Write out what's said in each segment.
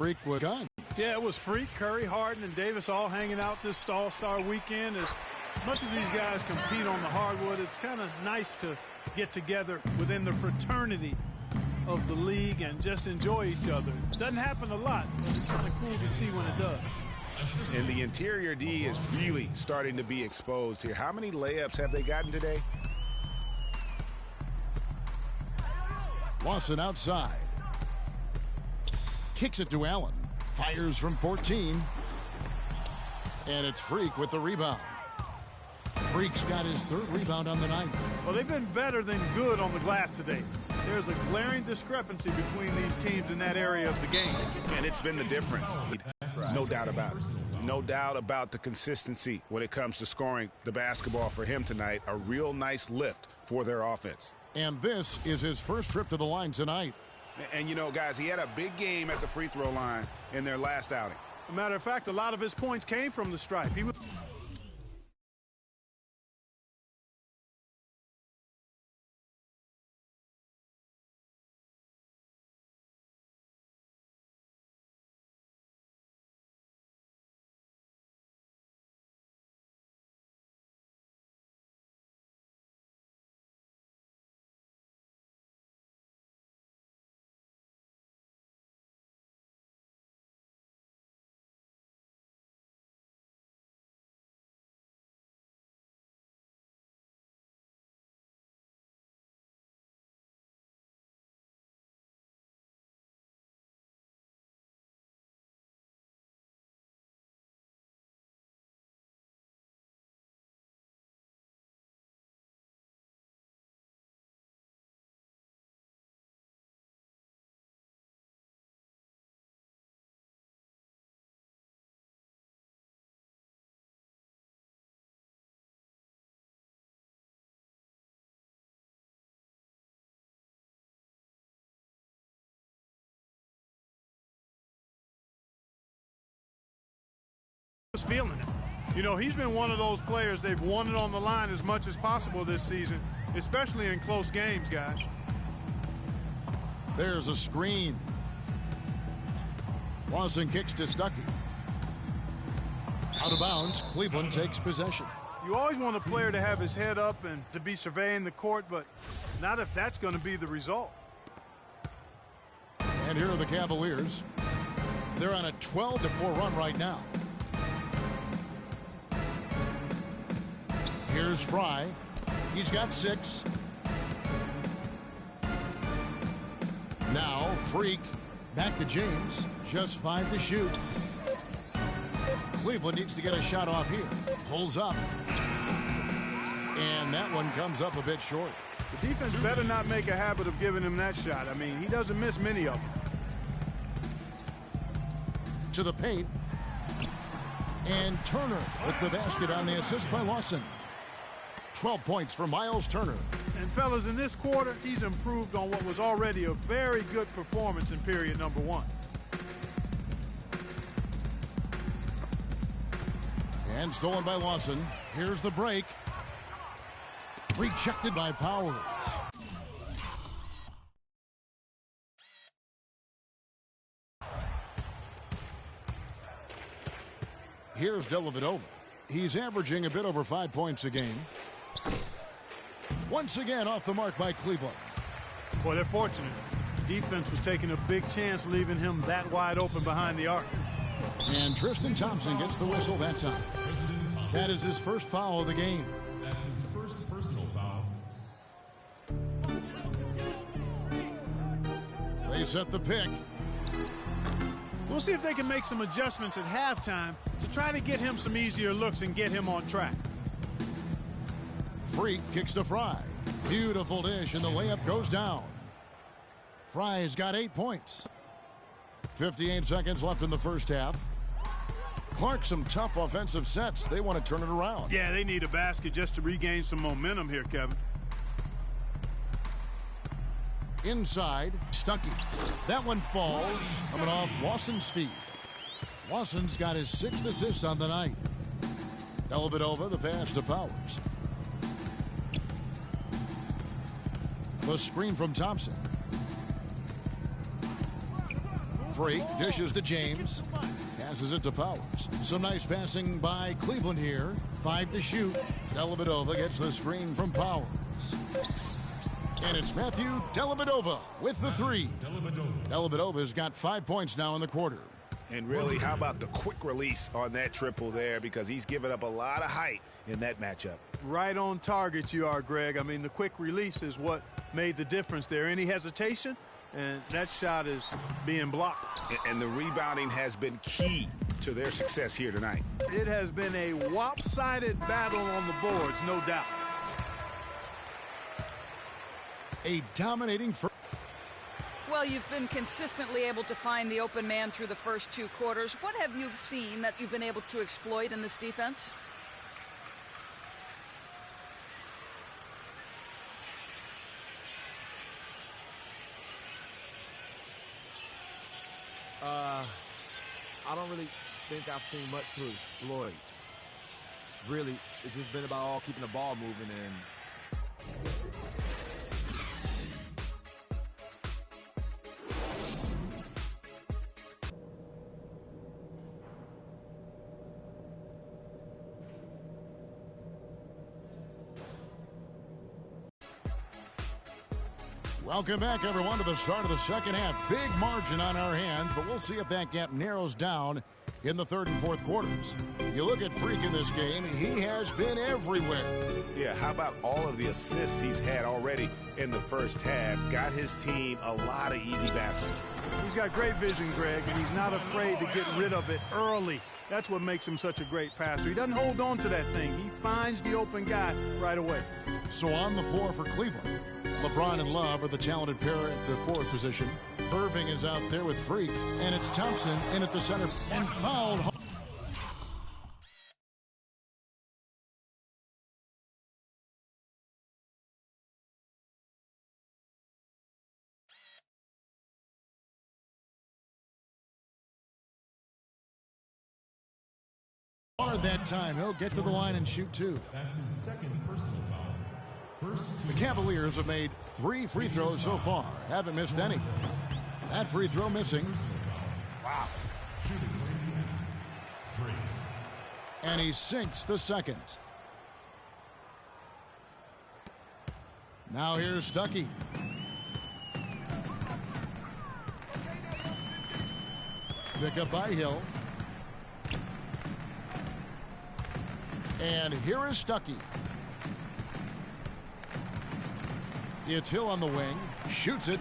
Freak was gone. Yeah, it was Freak, Curry, Harden, and Davis all hanging out this All-Star weekend. As much as these guys compete on the hardwood, it's kind of nice to get together within the fraternity of the league and just enjoy each other. It doesn't happen a lot, but it's kind of cool to see when it does. And the interior D is really starting to be exposed here. How many layups have they gotten today? Lawson outside. Kicks it to Allen. Fires from 14. And it's Freak with the rebound. Freak's got his third rebound on the night. Well, they've been better than good on the glass today. There's a glaring discrepancy between these teams in that area of the game. And it's been the difference. No doubt about it. No doubt about the consistency when it comes to scoring the basketball for him tonight. A real nice lift for their offense. And this is his first trip to the line tonight. And, you know, guys, he had a big game at the free throw line in their last outing. As a matter of fact, a lot of his points came from the stripe. He was feeling it. You know, he's been one of those players they've wanted on the line as much as possible this season, especially in close games, guys. There's a screen. Lawson kicks to Stuckey. Out of bounds, Cleveland takes possession. You always want a player to have his head up and to be surveying the court, but not if that's going to be the result. And here are the Cavaliers. They're on a 12-4 run right now. Here's Fry. He's got 6. Now Freak back to James. Just 5 to shoot. Cleveland needs to get a shot off here. Pulls up. And that one comes up a bit short. The defense better not make a habit of giving him that shot. I mean, he doesn't miss many of them. To the paint. And Turner with the basket on the assist by Lawson. 12 points for Miles Turner. And fellas, in this quarter, he's improved on what was already a very good performance in period number 1. And stolen by Lawson. Here's the break. Rejected by Powers. Here's Dellavedova. He's averaging a bit over 5 points a game. Once again off the mark by Cleveland. Boy, they're fortunate. Defense was taking a big chance leaving him that wide open behind the arc. And Tristan Thompson gets the whistle that time. That is his first foul of the game. That's his first personal foul. They set the pick. We'll see if they can make some adjustments at halftime to try to get him some easier looks and get him on track. Freak kicks to Fry. Beautiful dish, and the layup goes down. Fry's got 8 points. 58 seconds left in the first half. Clark, some tough offensive sets. They want to turn it around. Yeah, they need a basket just to regain some momentum here, Kevin. Inside, Stuckey. That one falls, coming off Lawson's feet. Lawson's got his 6th assist on the night. Dellavedova, the pass to Powers. The screen from Thompson. Freak dishes to James. Passes it to Powers. Some nice passing by Cleveland here. 5 to shoot. Dellavedova gets the screen from Powers. And it's Matthew Dellavedova with the 3. Dellavedova's got 5 points now in the quarter. And really, how about the quick release on that triple there, because he's given up a lot of height in that matchup. Right on target you are, Greg. I mean, the quick release is what made the difference there. Any hesitation, and that shot is being blocked. And the rebounding has been key to their success here tonight. It has been a lopsided battle on the boards, no doubt. A dominating first. Well, you've been consistently able to find the open man through the first 2 quarters. What have you seen that you've been able to exploit in this defense? I don't really think I've seen much to exploit. Really, it's just been about all keeping the ball moving and Welcome back, everyone, to the start of the second half. Big margin on our hands, but we'll see if that gap narrows down in the third and fourth quarters. You look at Freak in this game, he has been everywhere. Yeah, how about all of the assists he's had already in the first half? Got his team a lot of easy baskets. He's got great vision, Greg, and he's not afraid to get rid of it early. That's what makes him such a great passer. He doesn't hold on to that thing. He finds the open guy right away. So on the floor for Cleveland, LeBron and Love are the talented pair at the forward position. Irving is out there with Freak, and it's Thompson in at the center and fouled. Hard that time. He'll get to the line and shoot 2. That's his second personal foul. The Cavaliers have made 3 free throws so far. Haven't missed any. That free throw missing. Wow. And he sinks the second. Now here's Stuckey. Pick up by Hill. And here is Stuckey. It's Hill on the wing, shoots it,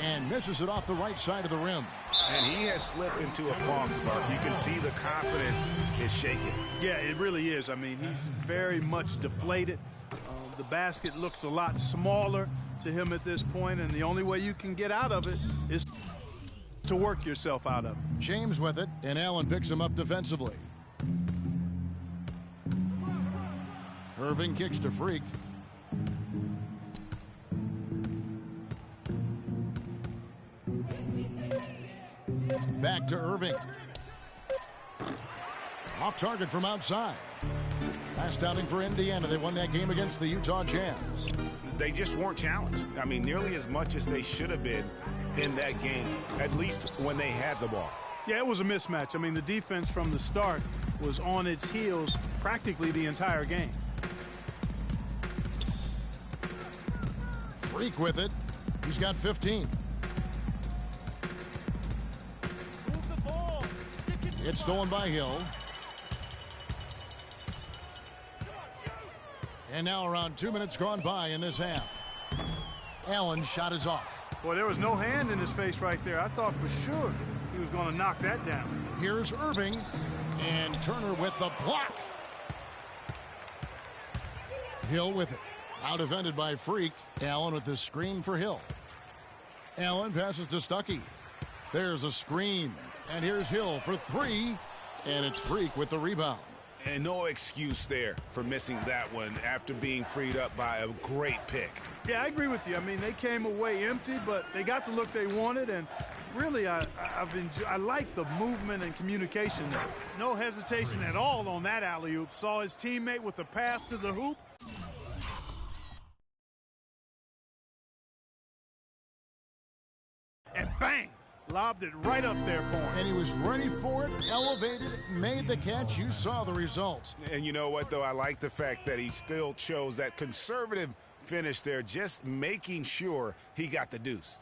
and misses it off the right side of the rim. And he has slipped into a funk, Mark. You can see the confidence is shaking. Yeah, it really is. I mean, he's very much deflated. The basket looks a lot smaller to him at this point, and the only way you can get out of it is to work yourself out of it. James with it, and Allen picks him up defensively. Irving kicks to Freak. Back to Irving. Off target from outside. Last outing for Indiana. They won that game against the Utah Jazz. They just weren't challenged. I mean, nearly as much as they should have been in that game, at least when they had the ball. Yeah, it was a mismatch. I mean, the defense from the start was on its heels practically the entire game. Freak with it. He's got 15. It's stolen by Hill. And now around 2 minutes gone by in this half. Allen's shot is off. Boy, there was no hand in his face right there. I thought for sure he was going to knock that down. Here's Irving. And Turner with the block. Hill with it. Out defended by Freak. Allen with the screen for Hill. Allen passes to Stuckey. There's a screen. And here's Hill for 3. And it's Freak with the rebound. And no excuse there for missing that one after being freed up by a great pick. Yeah, I agree with you. I mean, they came away empty, but they got the look they wanted. And really, I like the movement and communication there. No hesitation at all on that alley-oop. Saw his teammate with the path to the hoop. And bang! lobbed it right up there for him. And he was ready for it, elevated, made the catch. You saw the result. And you know what, though? I like the fact that he still chose that conservative finish there, just making sure he got the deuce.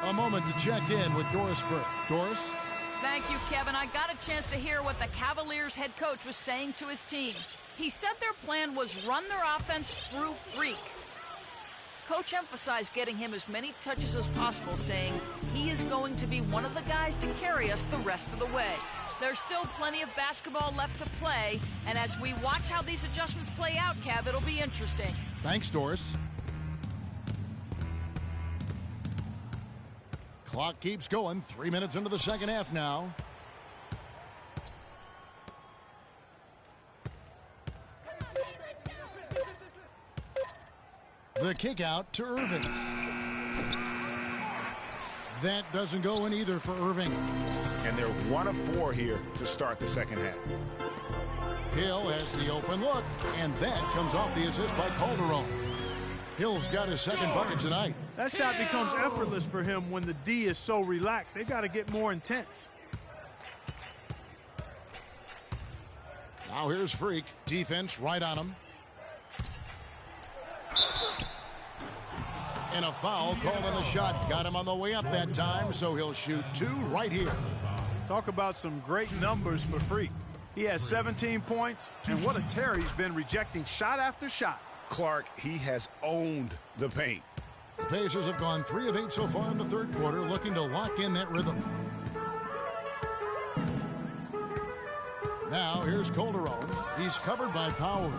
A moment to check in with Doris Burke. Doris? Thank you, Kevin. I got a chance to hear what the Cavaliers head coach was saying to his team. He said their plan was run their offense through Freak. Coach emphasized getting him as many touches as possible, saying he is going to be one of the guys to carry us the rest of the way. There's still plenty of basketball left to play, and as we watch how these adjustments play out, Kev, it'll be interesting. Thanks, Doris. Clock keeps going. 3 minutes into the second half now. The kick out to Irving. That doesn't go in either for Irving. And they're 1 of 4 here to start the second half. Hill has the open look, and that comes off the assist by Calderon. Hill's got his second bucket tonight. That shot becomes effortless for him when the D is so relaxed. They got to get more intense. Now here's Freak. Defense right on him. And a foul called on the shot. Got him on the way up that time, so he'll shoot 2 right here. Talk about some great numbers for Freak. He has 17 points, and what a tear he's been, rejecting shot after shot. Clark, he has owned the paint. The Pacers have gone 3 of 8 so far in the third quarter, looking to lock in that rhythm. Now here's Calderon. He's covered by Powers.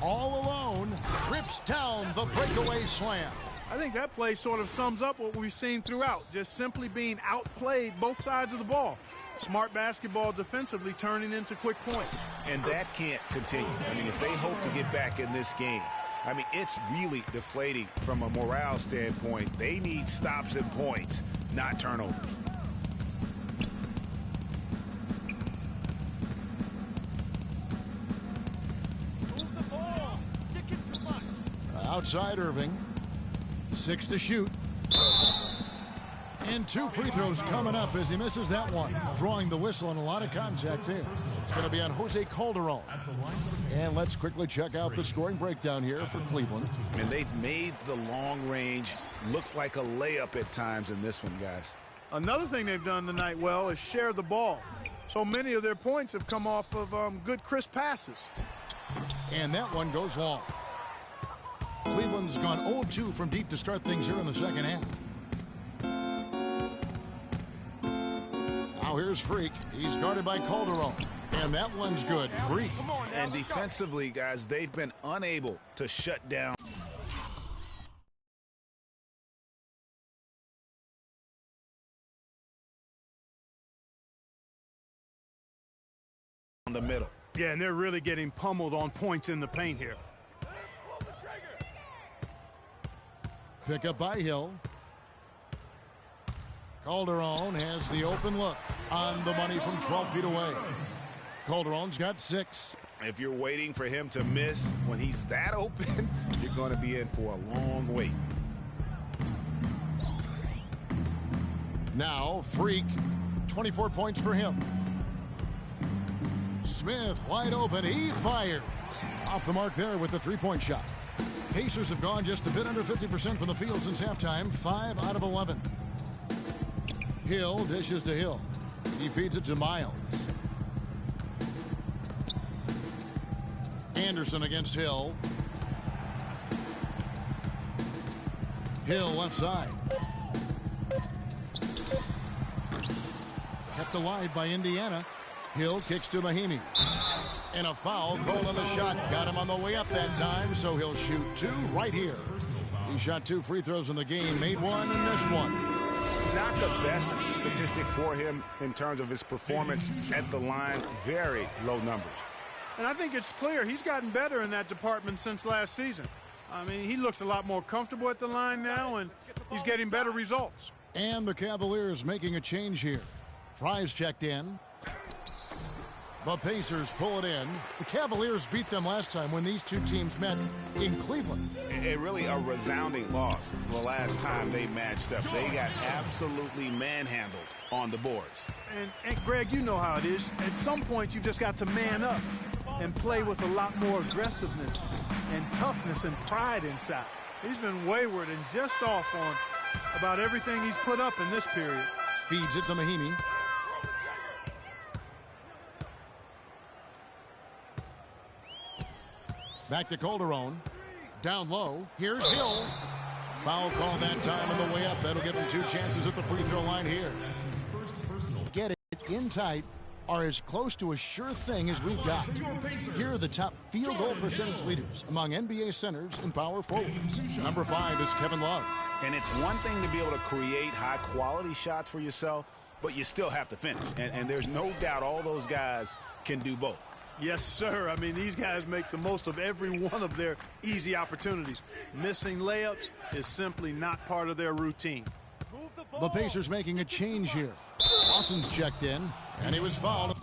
All alone, rips down the breakaway slam. I think that play sort of sums up what we've seen throughout, just simply being outplayed both sides of the ball. Smart basketball defensively turning into quick points. And that can't continue. I mean, if they hope to get back in this game, I mean, it's really deflating from a morale standpoint. They need stops and points, not turnovers. Move the ball. Stick it too much. Outside Irving. 6 to shoot. And 2 free throws coming up as he misses that one. Drawing the whistle and a lot of contact there. It's going to be on Jose Calderon. And let's quickly check out the scoring breakdown here for Cleveland. And they've made the long range look like a layup at times in this one, guys. Another thing they've done tonight well is share the ball. So many of their points have come off of good crisp passes. And that one goes long. Cleveland's gone 0 of 2 from deep to start things here in the second half. Now here's Freak. He's guarded by Calderon. And that one's good. Freak. And defensively, guys, they've been unable to shut down the middle. Yeah, and they're really getting pummeled on points in the paint here. Pick up by Hill. Calderon has the open look on the money from 12 feet away. Calderon's got 6. If you're waiting for him to miss when he's that open, you're going to be in for a long wait. Now, Freak, 24 points for him. Smith wide open. He fires. Off the mark there with the three-point shot. Pacers have gone just a bit under 50% from the field since halftime. 5 out of 11. Hill dishes to Hill. He feeds it to Miles. Anderson against Hill. Hill left side. Kept alive by Indiana. Hill kicks to Mahimi. And a foul called on the shot. Got him on the way up that time, so he'll shoot 2 right here. He shot 2 free throws in the game, made 1 and missed 1. Not the best statistic for him in terms of his performance at the line. Very low numbers. And I think it's clear he's gotten better in that department since last season. I mean, he looks a lot more comfortable at the line now, and he's getting better results. And the Cavaliers making a change here. Fry's checked in. The Pacers pull it in. The Cavaliers beat them last time when these two teams met in Cleveland. It really a resounding loss the last time they matched up. They got absolutely manhandled on the boards. And Greg, you know how it is. At some point, you've just got to man up and play with a lot more aggressiveness and toughness and pride inside. He's been wayward and just off on about everything he's put up in this period. Feeds it to Mahinmi. Back to Calderon. Down low. Here's Hill. Foul call that time on the way up. That'll give him 2 chances at the free throw line here. Get it in tight are as close to a sure thing as we've got. Here are the top field goal percentage leaders among NBA centers and power forwards. Number 5 is Kevin Love. And it's one thing to be able to create high-quality shots for yourself, but you still have to finish. And there's no doubt all those guys can do both. Yes, sir. I mean, these guys make the most of every one of their easy opportunities. Missing layups is simply not part of their routine. The Pacers making a change here. Lawson's checked in, and he was fouled.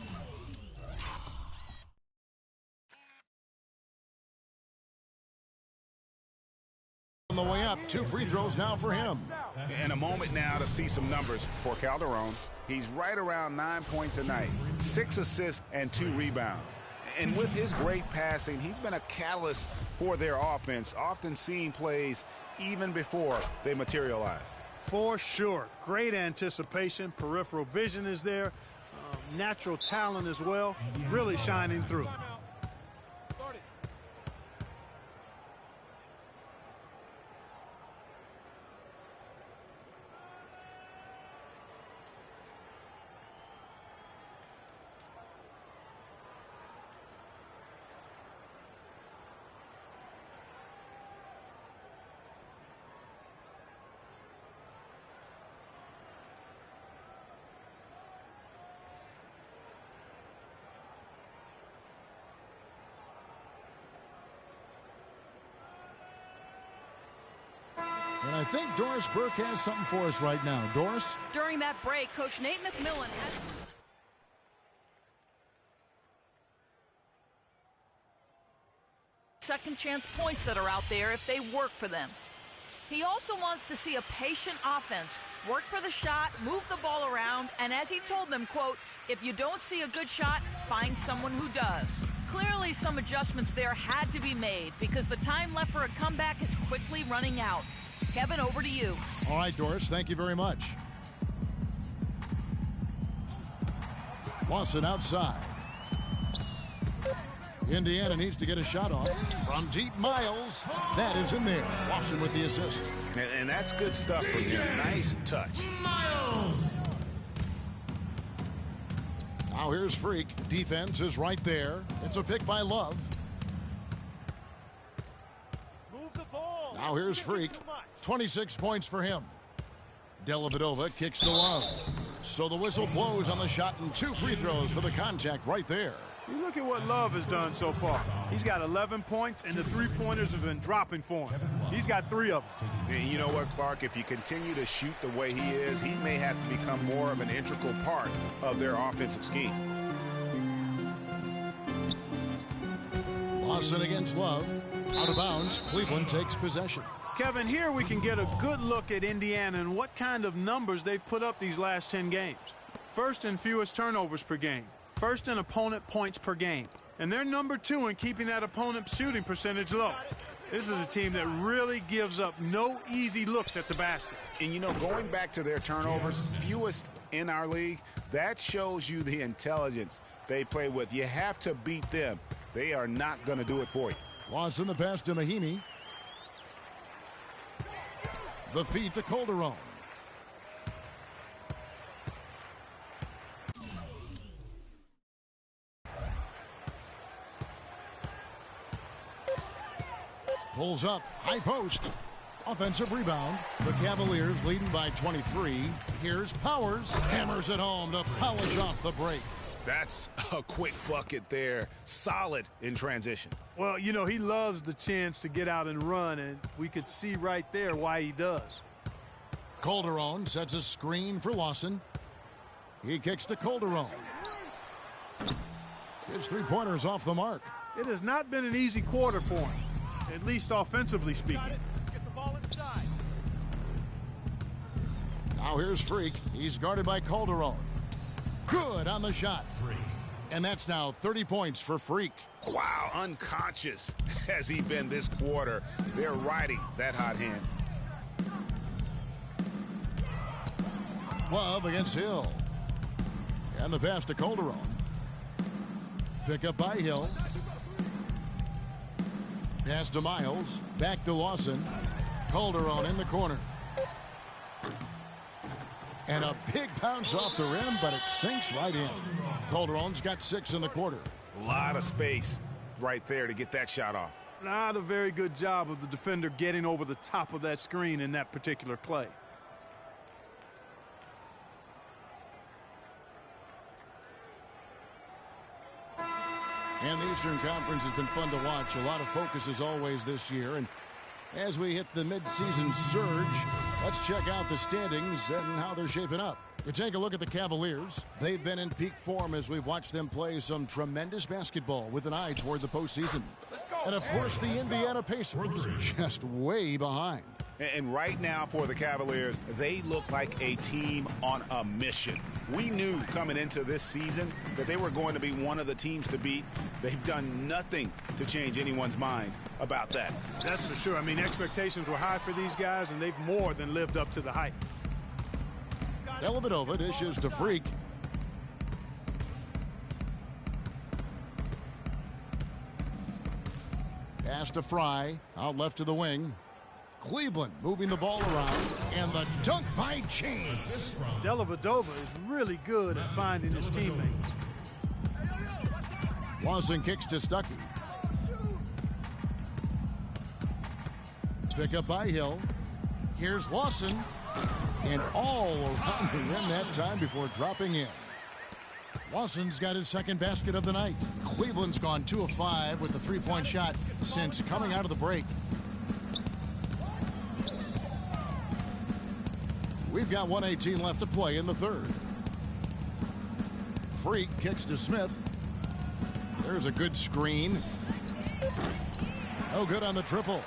On the way up, 2 free throws now for him. In a moment now to see some numbers for Calderon. He's right around 9 points a night, 6 assists and 2 rebounds. And with his great passing, he's been a catalyst for their offense, often seeing plays even before they materialize. For sure. Great anticipation. Peripheral vision is there. Natural talent as well. Really shining through. And I think Doris Burke has something for us right now. Doris? During that break, Coach Nate McMillan has second chance points that are out there if they work for them. He also wants to see a patient offense, work for the shot, move the ball around, and as he told them, quote, if you don't see a good shot, find someone who does. Clearly some adjustments there had to be made because the time left for a comeback is quickly running out. Kevin, over to you. All right, Doris, thank you very much. Lawson outside. Indiana needs to get a shot off from deep. Miles. That is in there. Lawson with the assist. And that's good stuff for him. Nice touch. Miles. Now here's Freak. Defense is right there. It's a pick by Love. Move the ball. Now here's Freak. 26 points for him. Dellavedova kicks to Love. So the whistle blows on the shot and 2 free throws for the contact right there. You look at what Love has done so far. He's got 11 points, and the three-pointers have been dropping for him. He's got 3 of them. And you know what, Clark? If you continue to shoot the way he is, he may have to become more of an integral part of their offensive scheme. Lawson against Love. Out of bounds. Cleveland takes possession. Kevin, here we can get a good look at Indiana and what kind of numbers they've put up these last 10 games. First in fewest turnovers per game. First in opponent points per game. And they're number 2 in keeping that opponent's shooting percentage low. This is a team that really gives up no easy looks at the basket. And, you know, going back to their turnovers, fewest in our league, that shows you the intelligence they play with. You have to beat them. They are not going to do it for you. Lawson the pass to Mahinmi. The feed to Calderon. Pulls up, high post. Offensive rebound. The Cavaliers leading by 23. Here's Powers. Hammers it home to polish off the break. That's a quick bucket there. Solid in transition. Well, you know, he loves the chance to get out and run, and we could see right there why he does. Calderon sets a screen for Lawson. He kicks to Calderon. His three-pointer's off the mark. It has not been an easy quarter for him, at least offensively speaking. Get the ball inside. Now here's Freak. He's guarded by Calderon. Good on the shot. Freak. And that's now 30 points for Freak. Wow, unconscious has he been this quarter. They're riding that hot hand. Love against Hill. And the pass to Calderon. Pick up by Hill. Pass to Miles. Back to Lawson. Calderon in the corner. And a big bounce off the rim, but it sinks right in. Calderon's got 6 in the quarter. A lot of space right there to get that shot off. Not a very good job of the defender getting over the top of that screen in that particular play. And the Eastern Conference has been fun to watch. A lot of focus as always this year. And as we hit the midseason surge, let's check out the standings and how they're shaping up. You take a look at the Cavaliers. They've been in peak form as we've watched them play some tremendous basketball with an eye toward the postseason. And of course, the Indiana Pacers just way behind. And right now for the Cavaliers, they look like a team on a mission. We knew coming into this season that they were going to be one of the teams to beat. They've done nothing to change anyone's mind about that. That's for sure. I mean, expectations were high for these guys, and they've more than lived up to the hype. Dellavedova dishes to Freak. Pass to Fry. Out left to the wing. Cleveland moving the ball around. And the dunk by James. Dellavedova is really good at finding his teammates. Lawson kicks to Stuckey. Pick up by Hill. Here's Lawson. And all around the rim that time before dropping in. Lawson's got his second basket of the night. Cleveland's gone 2 of 5 with the three-point shot since coming out of the break. We've got 1:18 left to play in the third. Freak kicks to Smith. There's a good screen. No good on the triple.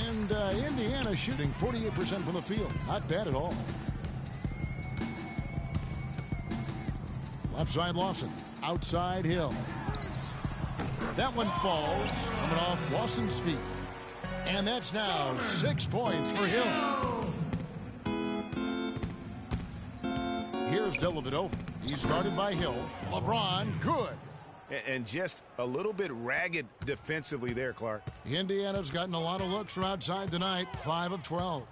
And Indiana shooting 48% from the field. Not bad at all. Left side Lawson. Outside Hill. That one falls. Coming off Lawson's feet. And that's now 6 points for Hill. Here's Dellavedova. He's guarded by Hill. LeBron, good. And just a little bit ragged defensively there, Clark. Indiana's gotten a lot of looks from outside tonight. 5 of 12.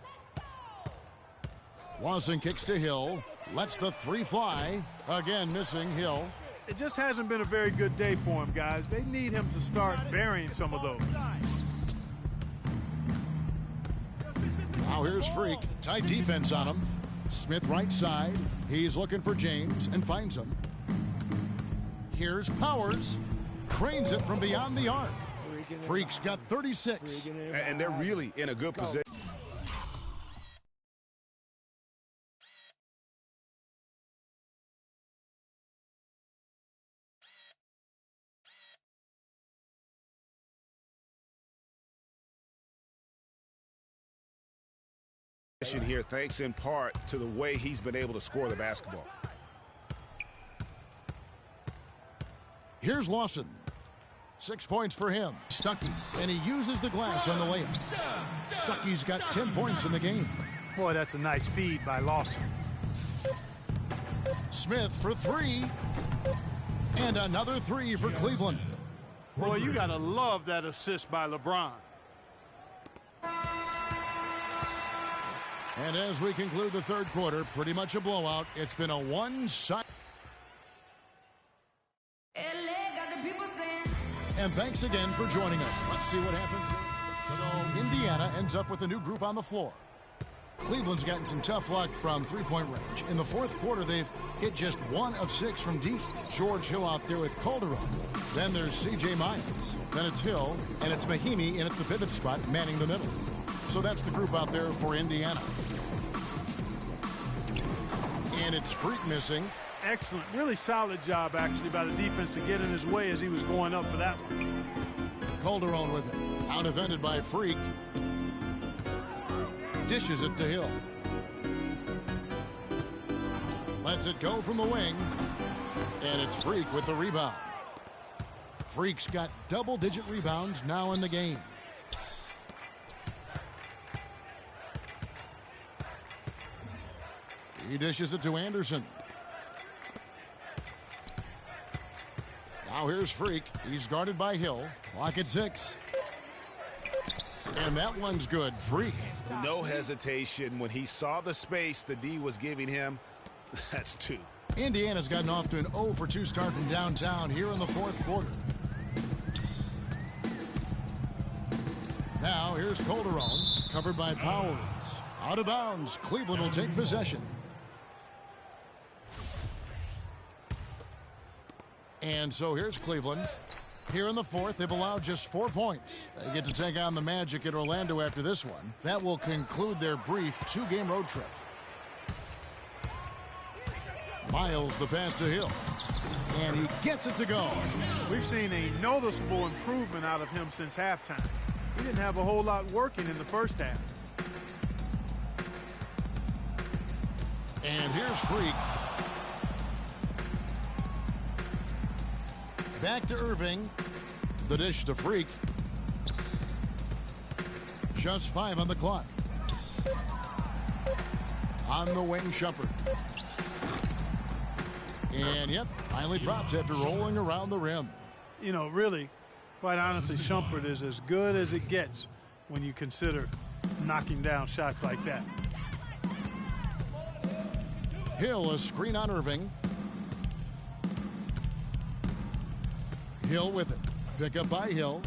Lawson kicks to Hill. Lets the three fly. Again, missing Hill. It just hasn't been a very good day for him, guys. They need him to start burying some of those. Now here's Freak. Tight defense on him. Smith right side. He's looking for James and finds him. Here's Powers. Cranes it from beyond the arc. Freak's got 36. And they're really in a good position. Here, thanks in part to the way he's been able to score the basketball. Here's Lawson. 6 points for him. Stuckey. And he uses the glass on the layup. Stuckey's got 10 points in the game. Boy, that's a nice feed by Lawson. Smith for 3. And another 3 for Cleveland. Boy, you got to love that assist by LeBron. And as we conclude the third quarter, pretty much a blowout. It's been a one-sided. And thanks again for joining us. Let's see what happens. So Indiana ends up with a new group on the floor. Cleveland's gotten some tough luck from three-point range. In the fourth quarter, they've hit just 1 of 6 from deep. George Hill out there with Calderon. Then there's C.J. Miles. Then it's Hill, and it's Mahinmi in at the pivot spot, manning the middle. So that's the group out there for Indiana. And it's Freak missing. Excellent, really solid job actually by the defense to get in his way as he was going up for that one. Calderon with it. Out defended by Freak. Dishes it to Hill. Lets it go from the wing. And it's Freak with the rebound. Freak's got double-digit rebounds now in the game. He dishes it to Anderson. Now here's Freak. He's guarded by Hill. Clock at 6. And that one's good. Freak. No hesitation. When he saw the space the D was giving him, that's 2. Indiana's gotten off to an 0 for 2 start from downtown here in the fourth quarter. Now here's Calderon, covered by Powers. Out of bounds. Cleveland will take possession. And so here's Cleveland. Here in the fourth, they've allowed just 4 points. They get to take on the Magic at Orlando after this one. That will conclude their brief 2-game road trip. Miles the pass to Hill. And he gets it to go. We've seen a noticeable improvement out of him since halftime. He didn't have a whole lot working in the first half. And here's Freak. Back to Irving. The dish to Freak. Just 5 on the clock. On the wing, Shumpert. And, yep, finally drops after rolling around the rim. You know, really, quite honestly, Shumpert is as good as it gets when you consider knocking down shots like that. Hill, a screen on Irving. Hill with it. Pick up by Hill.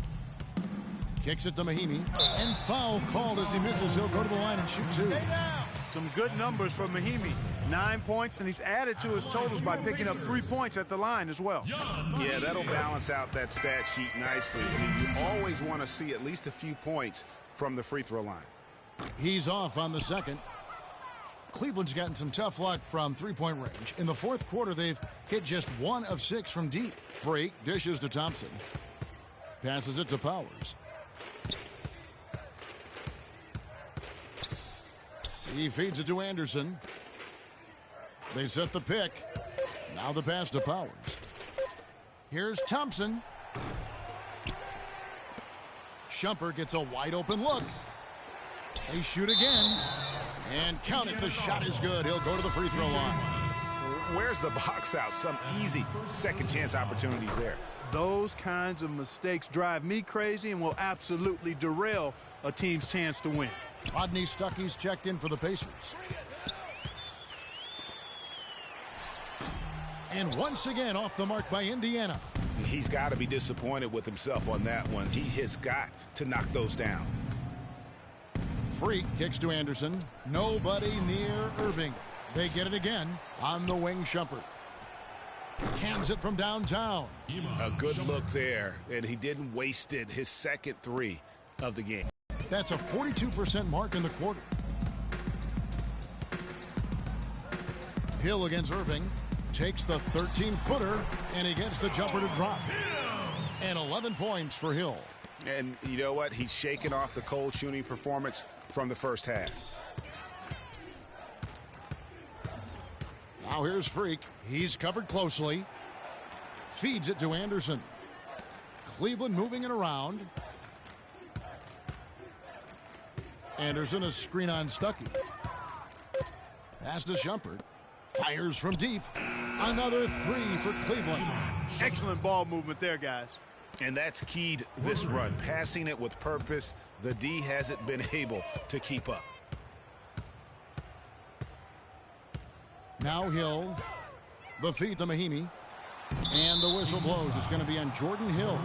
Kicks it to Mahinmi. And foul called as he misses. He'll go to the line and shoot 2. Some good numbers for Mahinmi. 9 points, and he's added to his totals by picking up 3 points at the line as well. Yeah, that'll balance out that stat sheet nicely. I mean, you always want to see at least a few points from the free throw line. He's off on the second. Cleveland's gotten some tough luck from three-point range. In the fourth quarter, they've hit just 1 of 6 from deep. Freak dishes to Thompson. Passes it to Powers. He feeds it to Anderson. They set the pick. Now the pass to Powers. Here's Thompson. Shumpert gets a wide-open look. They shoot again. And count it, the shot is good. He'll go to the free throw line. Where's the box out? Some easy second chance opportunities there. Those kinds of mistakes drive me crazy and will absolutely derail a team's chance to win. Rodney Stuckey's checked in for the Pacers. And once again off the mark by Indiana. He's got to be disappointed with himself on that one. He has got to knock those down. Freak kicks to Anderson. Nobody near Irving. They get it again on the wing. Shumpert cans it from downtown. A good look there, and he didn't waste it. His second 3 of the game. That's a 42% mark in the quarter. Hill against Irving. Takes the 13-footer, and he gets the jumper to drop. And 11 points for Hill. And you know what? He's shaking off the cold shooting performance from the first half. Now here's Freak. He's covered closely. Feeds it to Anderson. Cleveland moving it around. Anderson, a screen on Stuckey. Pass to Shumpert. Fires from deep. Another 3 for Cleveland. Excellent ball movement there, guys. And that's keyed this run. Passing it with purpose. The D hasn't been able to keep up. Now Hill. The feed to Mahinmi. And the whistle blows. It's going to be on Jordan Hill.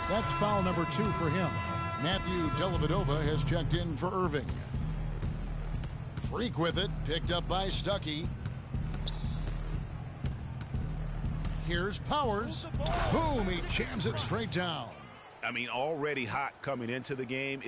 That's foul number 2 for him. Matthew Dellavedova has checked in for Irving. Freak with it. Picked up by Stuckey. Here's Powers. Boom, he jams it straight down. I mean, already hot coming into the game.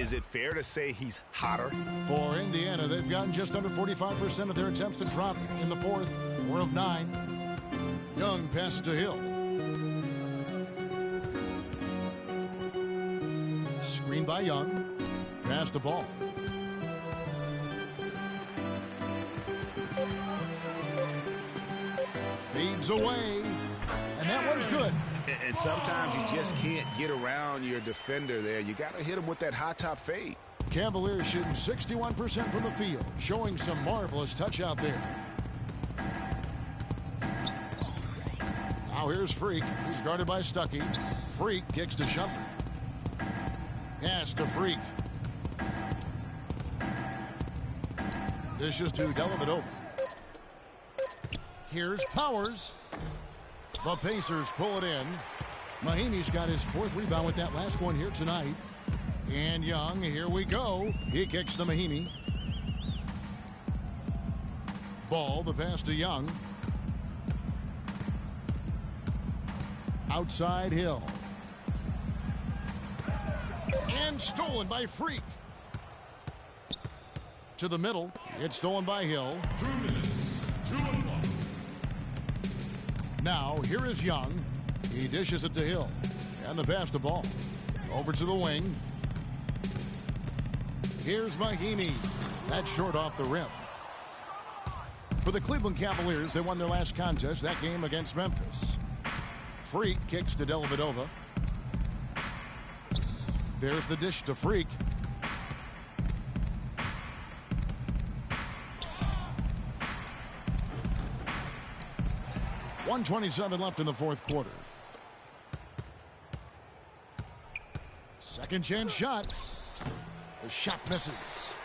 Is it fair to say he's hotter? For Indiana, they've gotten just under 45% of their attempts to drop in the fourth. 4 of 9. Young passes to Hill. Screen by Young. Pass the ball. Feeds away. And that one's good. And sometimes you just can't get around your defender there. You got to hit him with that high top fade. Cavaliers shooting 61% from the field, showing some marvelous touch out there. Now here's Freak. He's guarded by Stuckey. Freak kicks to Shumpert. Pass to Freak. Dishes to Dellavedova. Here's Powers. The Pacers pull it in. Mahinmi's got his 4th rebound with that last one here tonight. And Young, here we go. He kicks to Mahinmi. Ball, the pass to Young. Outside Hill. And stolen by Freak. To the middle. It's stolen by Hill. 2 minutes. 2 and 1. Now, here is Young. He dishes it to Hill. And the pass to Ball. Over to the wing. Here's Mahinmi. That's short off the rim. For the Cleveland Cavaliers, they won their last contest, that game against Memphis. Freak kicks to Dellavedova. There's the dish to Freak. .127 left in the fourth quarter. Second chance shot. The shot misses.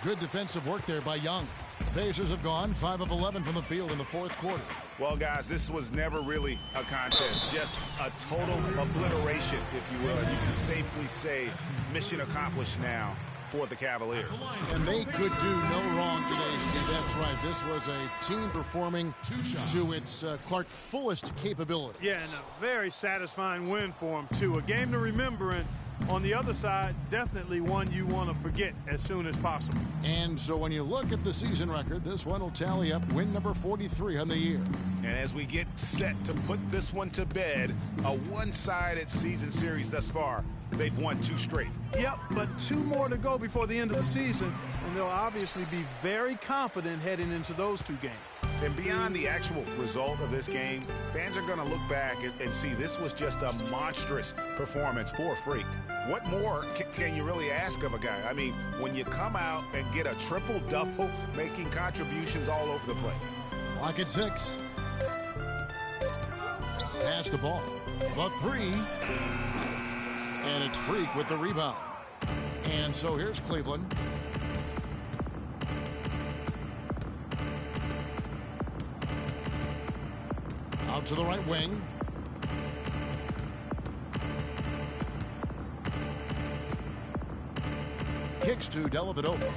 Good defensive work there by Young. The Pacers have gone 5 of 11 from the field in the fourth quarter. Well, guys, this was never really a contest. Just a total obliteration, if you will. And you can safely say mission accomplished now for the Cavaliers. And they could do no wrong today, Steve. That's right. This was a team performing to its Clark fullest capability. Yeah, and a very satisfying win for them, too. A game to remember, and on the other side, definitely one you want to forget as soon as possible. And so when you look at the season record, this one will tally up win number 43 on the year. And as we get set to put this one to bed, a one-sided season series thus far. They've won 2 straight. Yep, but 2 more to go before the end of the season, and they'll obviously be very confident heading into those 2 games. And beyond the actual result of this game, fans are going to look back and see this was just a monstrous performance for Freak. What more can you really ask of a guy? I mean, when you come out and get a triple-double, making contributions all over the place. Clock at 6. Pass the ball. The 3. And it's Freak with the rebound. And so here's Cleveland. Out to the right wing. Kicks to Dellavedova.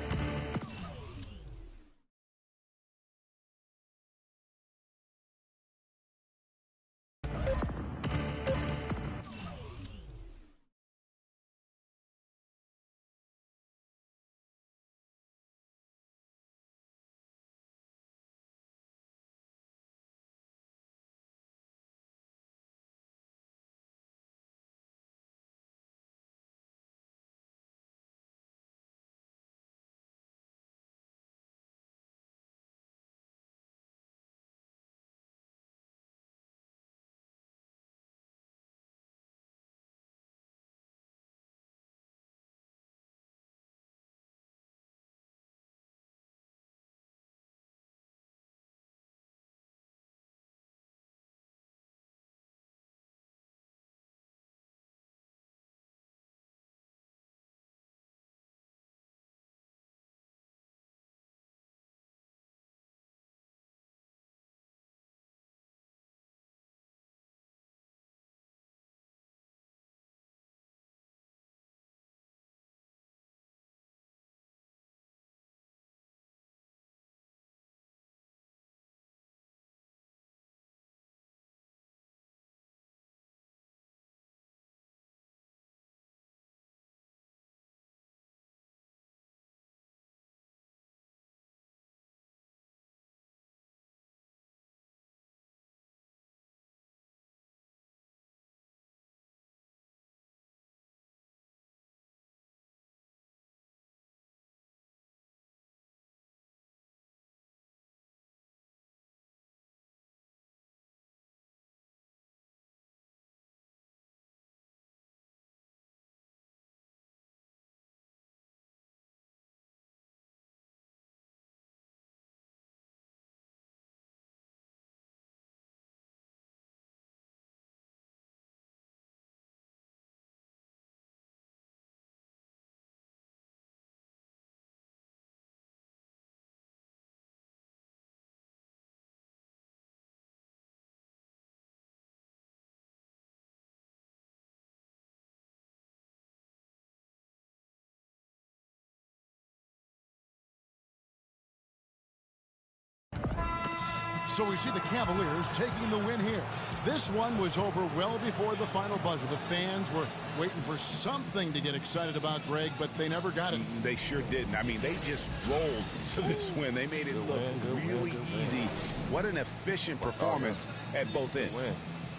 So we see the Cavaliers taking the win here. This one was over well before the final buzzer. The fans were waiting for something to get excited about, Greg, but they never got it. They sure didn't. I mean, they just rolled to this win. They made it look really easy. What an efficient performance at both ends.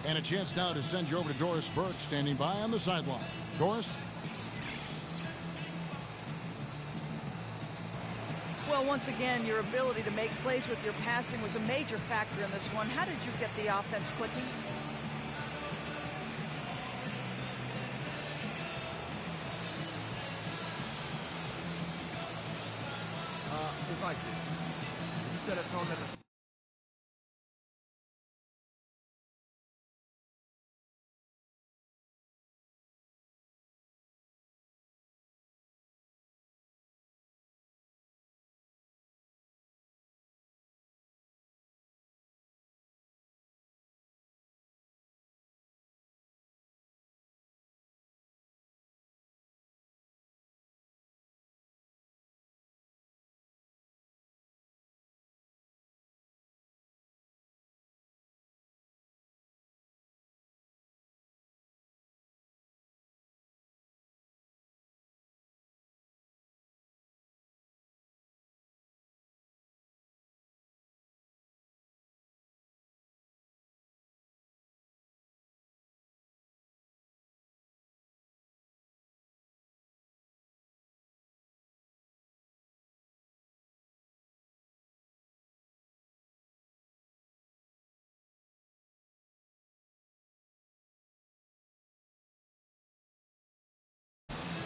And a chance now to send you over to Doris Burke, standing by on the sideline. Doris? Well, once again, your ability to make plays with your passing was a major factor in this one. How did you get the offense clicking? It's like this. You set a tone at the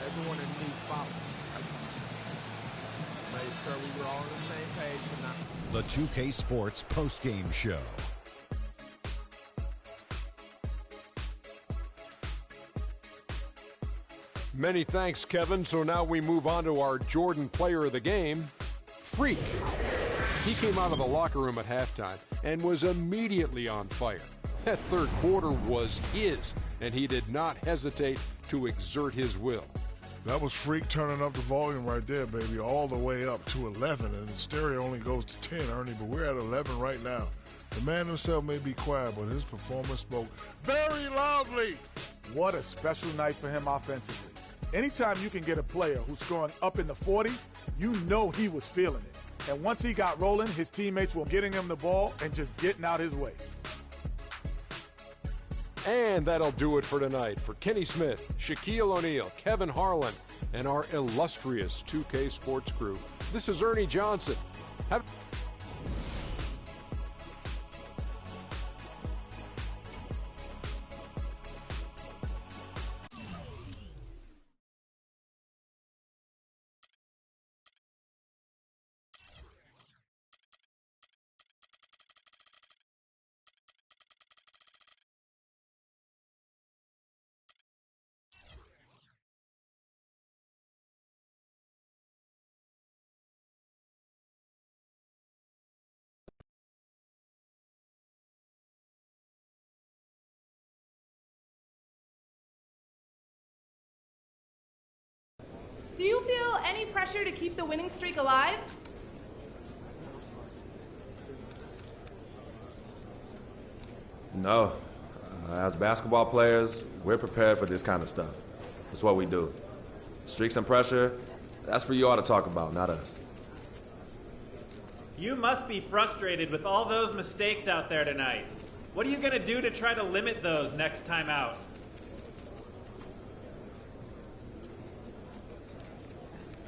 everyone in me followed. Made sure we were all on the same page tonight. The 2K Sports postgame show. Many thanks, Kevin. So now we move on to our Jordan player of the game, Freak. He came out of the locker room at halftime and was immediately on fire. That third quarter was his, and he did not hesitate to exert his will. That was Freak turning up the volume right there, baby, all the way up to 11. And the stereo only goes to 10, Ernie, but we're at 11 right now. The man himself may be quiet, but his performance spoke very loudly. What a special night for him offensively. Anytime you can get a player who's scoring up in the 40s, you know he was feeling it. And once he got rolling, his teammates were getting him the ball and just getting out his way. And that'll do it for tonight. For Kenny Smith, Shaquille O'Neal, Kevin Harlan, and our illustrious 2K Sports crew, this is Ernie Johnson. Do you feel any pressure to keep the winning streak alive? No. As basketball players, we're prepared for this kind of stuff. It's what we do. Streaks and pressure, that's for you all to talk about, not us. You must be frustrated with all those mistakes out there tonight. What are you going to do to try to limit those next time out?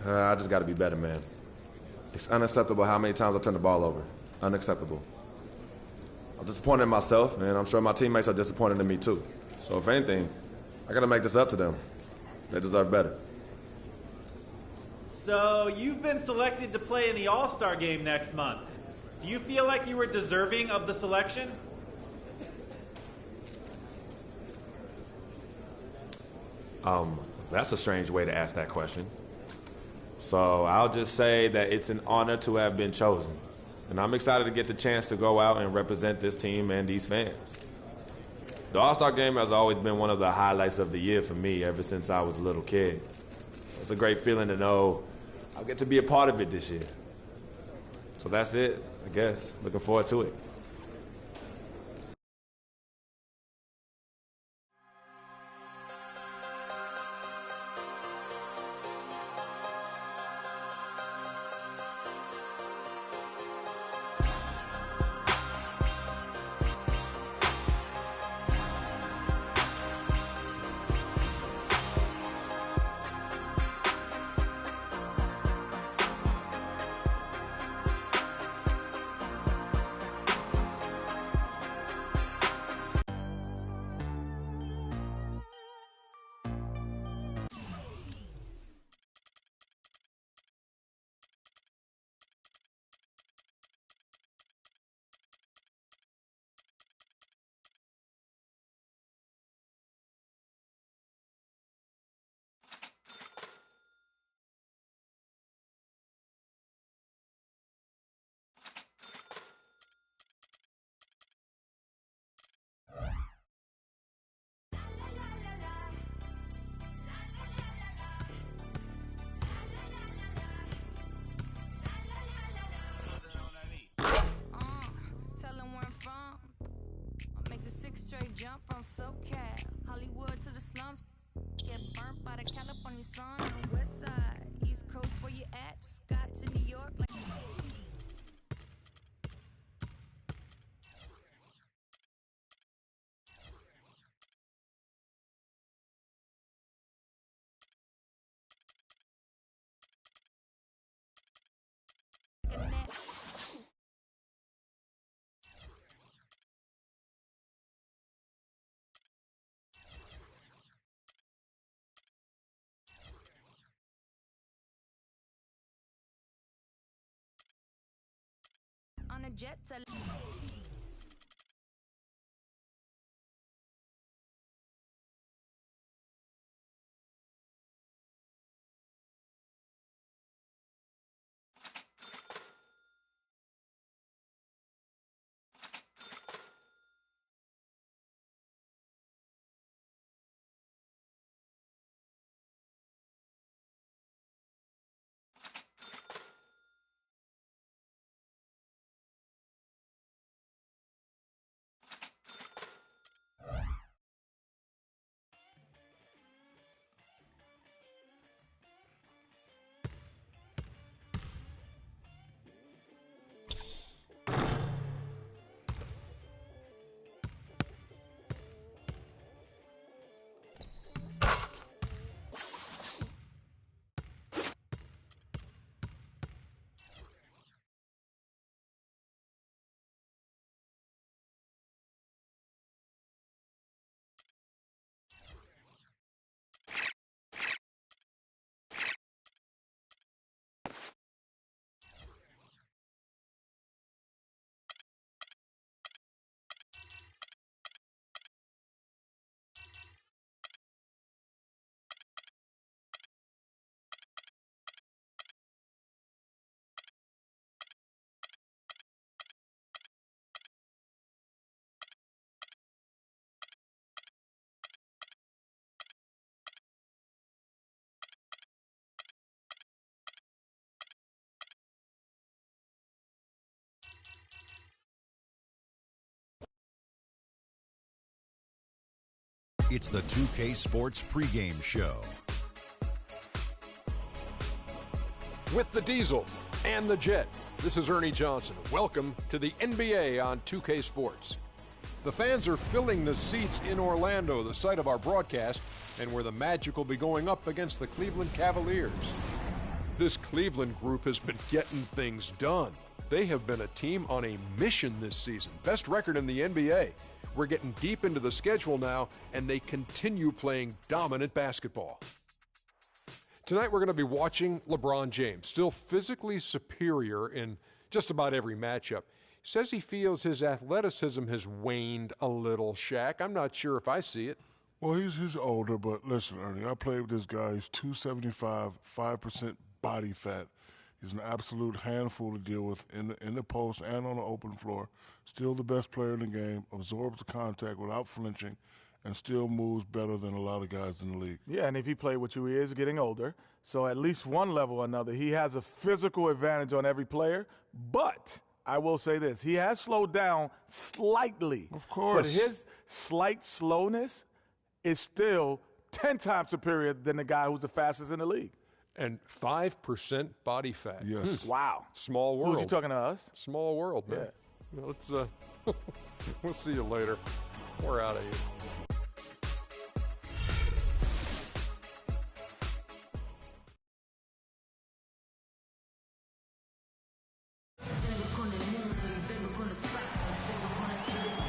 I just got to be better, man. It's unacceptable how many times I turn the ball over. Unacceptable. I'm disappointed in myself, and I'm sure my teammates are disappointed in me too. So if anything, I got to make this up to them. They deserve better. So you've been selected to play in the All-Star game next month. Do you feel like you were deserving of the selection? That's a strange way to ask that question. So I'll just say that it's an honor to have been chosen. And I'm excited to get the chance to go out and represent this team and these fans. The All-Star Game has always been one of the highlights of the year for me ever since I was a little kid. It's a great feeling to know I'll get to be a part of it this year. So that's it, I guess. Looking forward to it. jump from SoCal, Hollywood to the slums. Get burnt by the California sun on the west side. East Coast, where you at? Just got to New York like... On a jet to... It's the 2K Sports pregame show. With the Diesel and the Jet, this is Ernie Johnson. Welcome to the NBA on 2K Sports. The fans are filling the seats in Orlando, the site of our broadcast, and where the Magic will be going up against the Cleveland Cavaliers. This Cleveland group has been getting things done. They have been a team on a mission this season. Best record in the NBA. We're getting deep into the schedule now, and they continue playing dominant basketball. Tonight we're going to be watching LeBron James, still physically superior in just about every matchup. He says he feels his athleticism has waned a little, Shaq. I'm not sure if I see it. Well, he's older, but listen, Ernie, I played with this guy. He's 275, 5% body fat. He's an absolute handful to deal with in the post and on the open floor. Still the best player in the game, absorbs the contact without flinching, and still moves better than a lot of guys in the league. Yeah, and if he played with you, he is getting older. So at least one level or another, he has a physical advantage on every player. But I will say this, he has slowed down slightly. Of course. But his slight slowness is still 10 times superior than the guy who's the fastest in the league. And 5% body fat. Yes. Wow. Small world. Who's you talking to us? Small world, man. Yeah. Let's we'll see you later. We're out of here.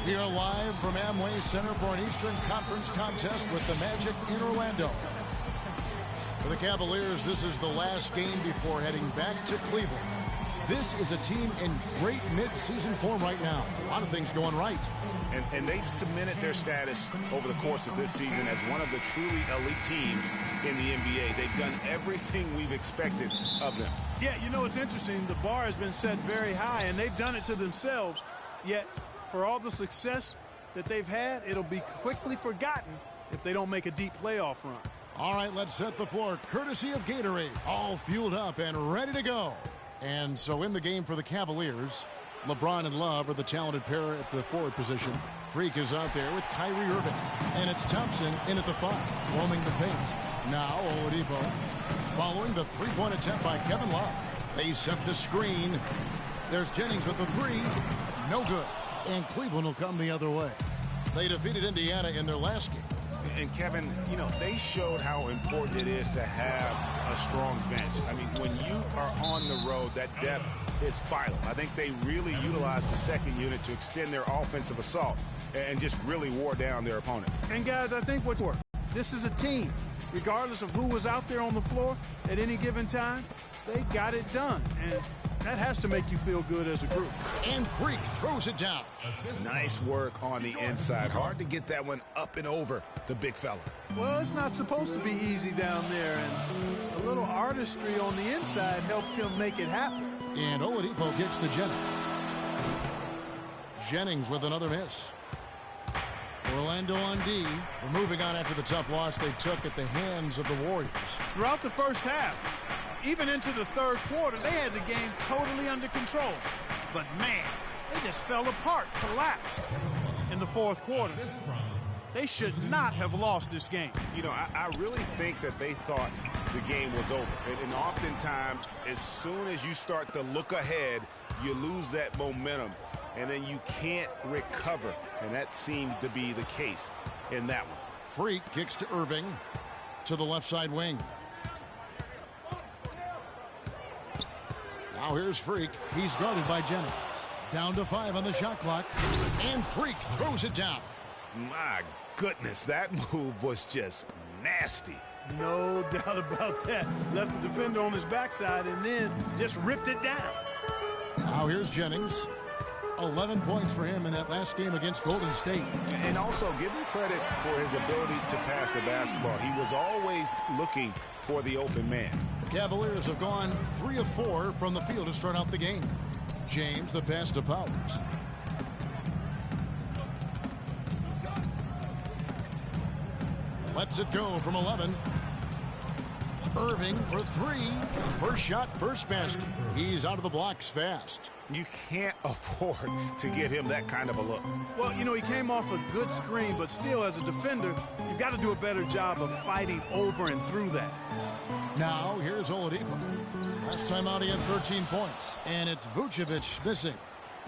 We are live from Amway Center for an Eastern Conference contest with the Magic in Orlando. For the Cavaliers, this is the last game before heading back to Cleveland. This is a team in great mid-season form right now. A lot of things going right. And they've cemented their status over the course of this season as one of the truly elite teams in the NBA. They've done everything we've expected of them. Yeah, you know, it's interesting. The bar has been set very high, and they've done it to themselves. Yet, for all the success that they've had, it'll be quickly forgotten if they don't make a deep playoff run. All right, let's set the floor. Courtesy of Gatorade. All fueled up and ready to go. And so in the game for the Cavaliers, LeBron and Love are the talented pair at the forward position. Freak is out there with Kyrie Irving. And it's Thompson in at the 5, roaming the paint. Now Oladipo following the three-point attempt by Kevin Love. They set the screen. There's Jennings with the 3. No good. And Cleveland will come the other way. They defeated Indiana in their last game. And Kevin, you know, they showed how important it is to have a strong bench. I mean, when you are on the road, that depth is vital. I think they really utilized the second unit to extend their offensive assault and just really wore down their opponent. And guys, I think what worked. This is a team. Regardless of who was out there on the floor at any given time, they got it done. And that has to make you feel good as a group. And Freak throws it down. Nice work on the inside. Hard to get that one up and over the big fella. Well, it's not supposed to be easy down there, and a little artistry on the inside helped him make it happen. And Oladipo gets to Jennings. Jennings with another miss. Orlando on D. They're moving on after the tough loss they took at the hands of the Warriors. Throughout the first half, even into the third quarter, they had the game totally under control. But, man, they just fell apart, collapsed in the fourth quarter. They should not have lost this game. You know, I really think that they thought the game was over. And oftentimes, as soon as you start to look ahead, you lose that momentum. And then you can't recover. And that seems to be the case in that one. Freak kicks to Irving to the left side wing. Now here's Freak. He's guarded by Jennings. Down to 5 on the shot clock. And Freak throws it down. My goodness, that move was just nasty. No doubt about that. Left the defender on his backside and then just ripped it down. Now here's Jennings. 11 points for him in that last game against Golden State. And also give him credit for his ability to pass the basketball. He was always looking for the open man. The Cavaliers have gone 3 of 4 from the field to start out the game. James, the pass to Powers. Lets it go from 11. Irving for 3. First shot, first basket. He's out of the blocks fast. You can't afford to get him that kind of a look. Well, you know, he came off a good screen, but still, as a defender, you've got to do a better job of fighting over and through that. Now, here's Oladipo. Last time out, he had 13 points, and it's Vucevic missing.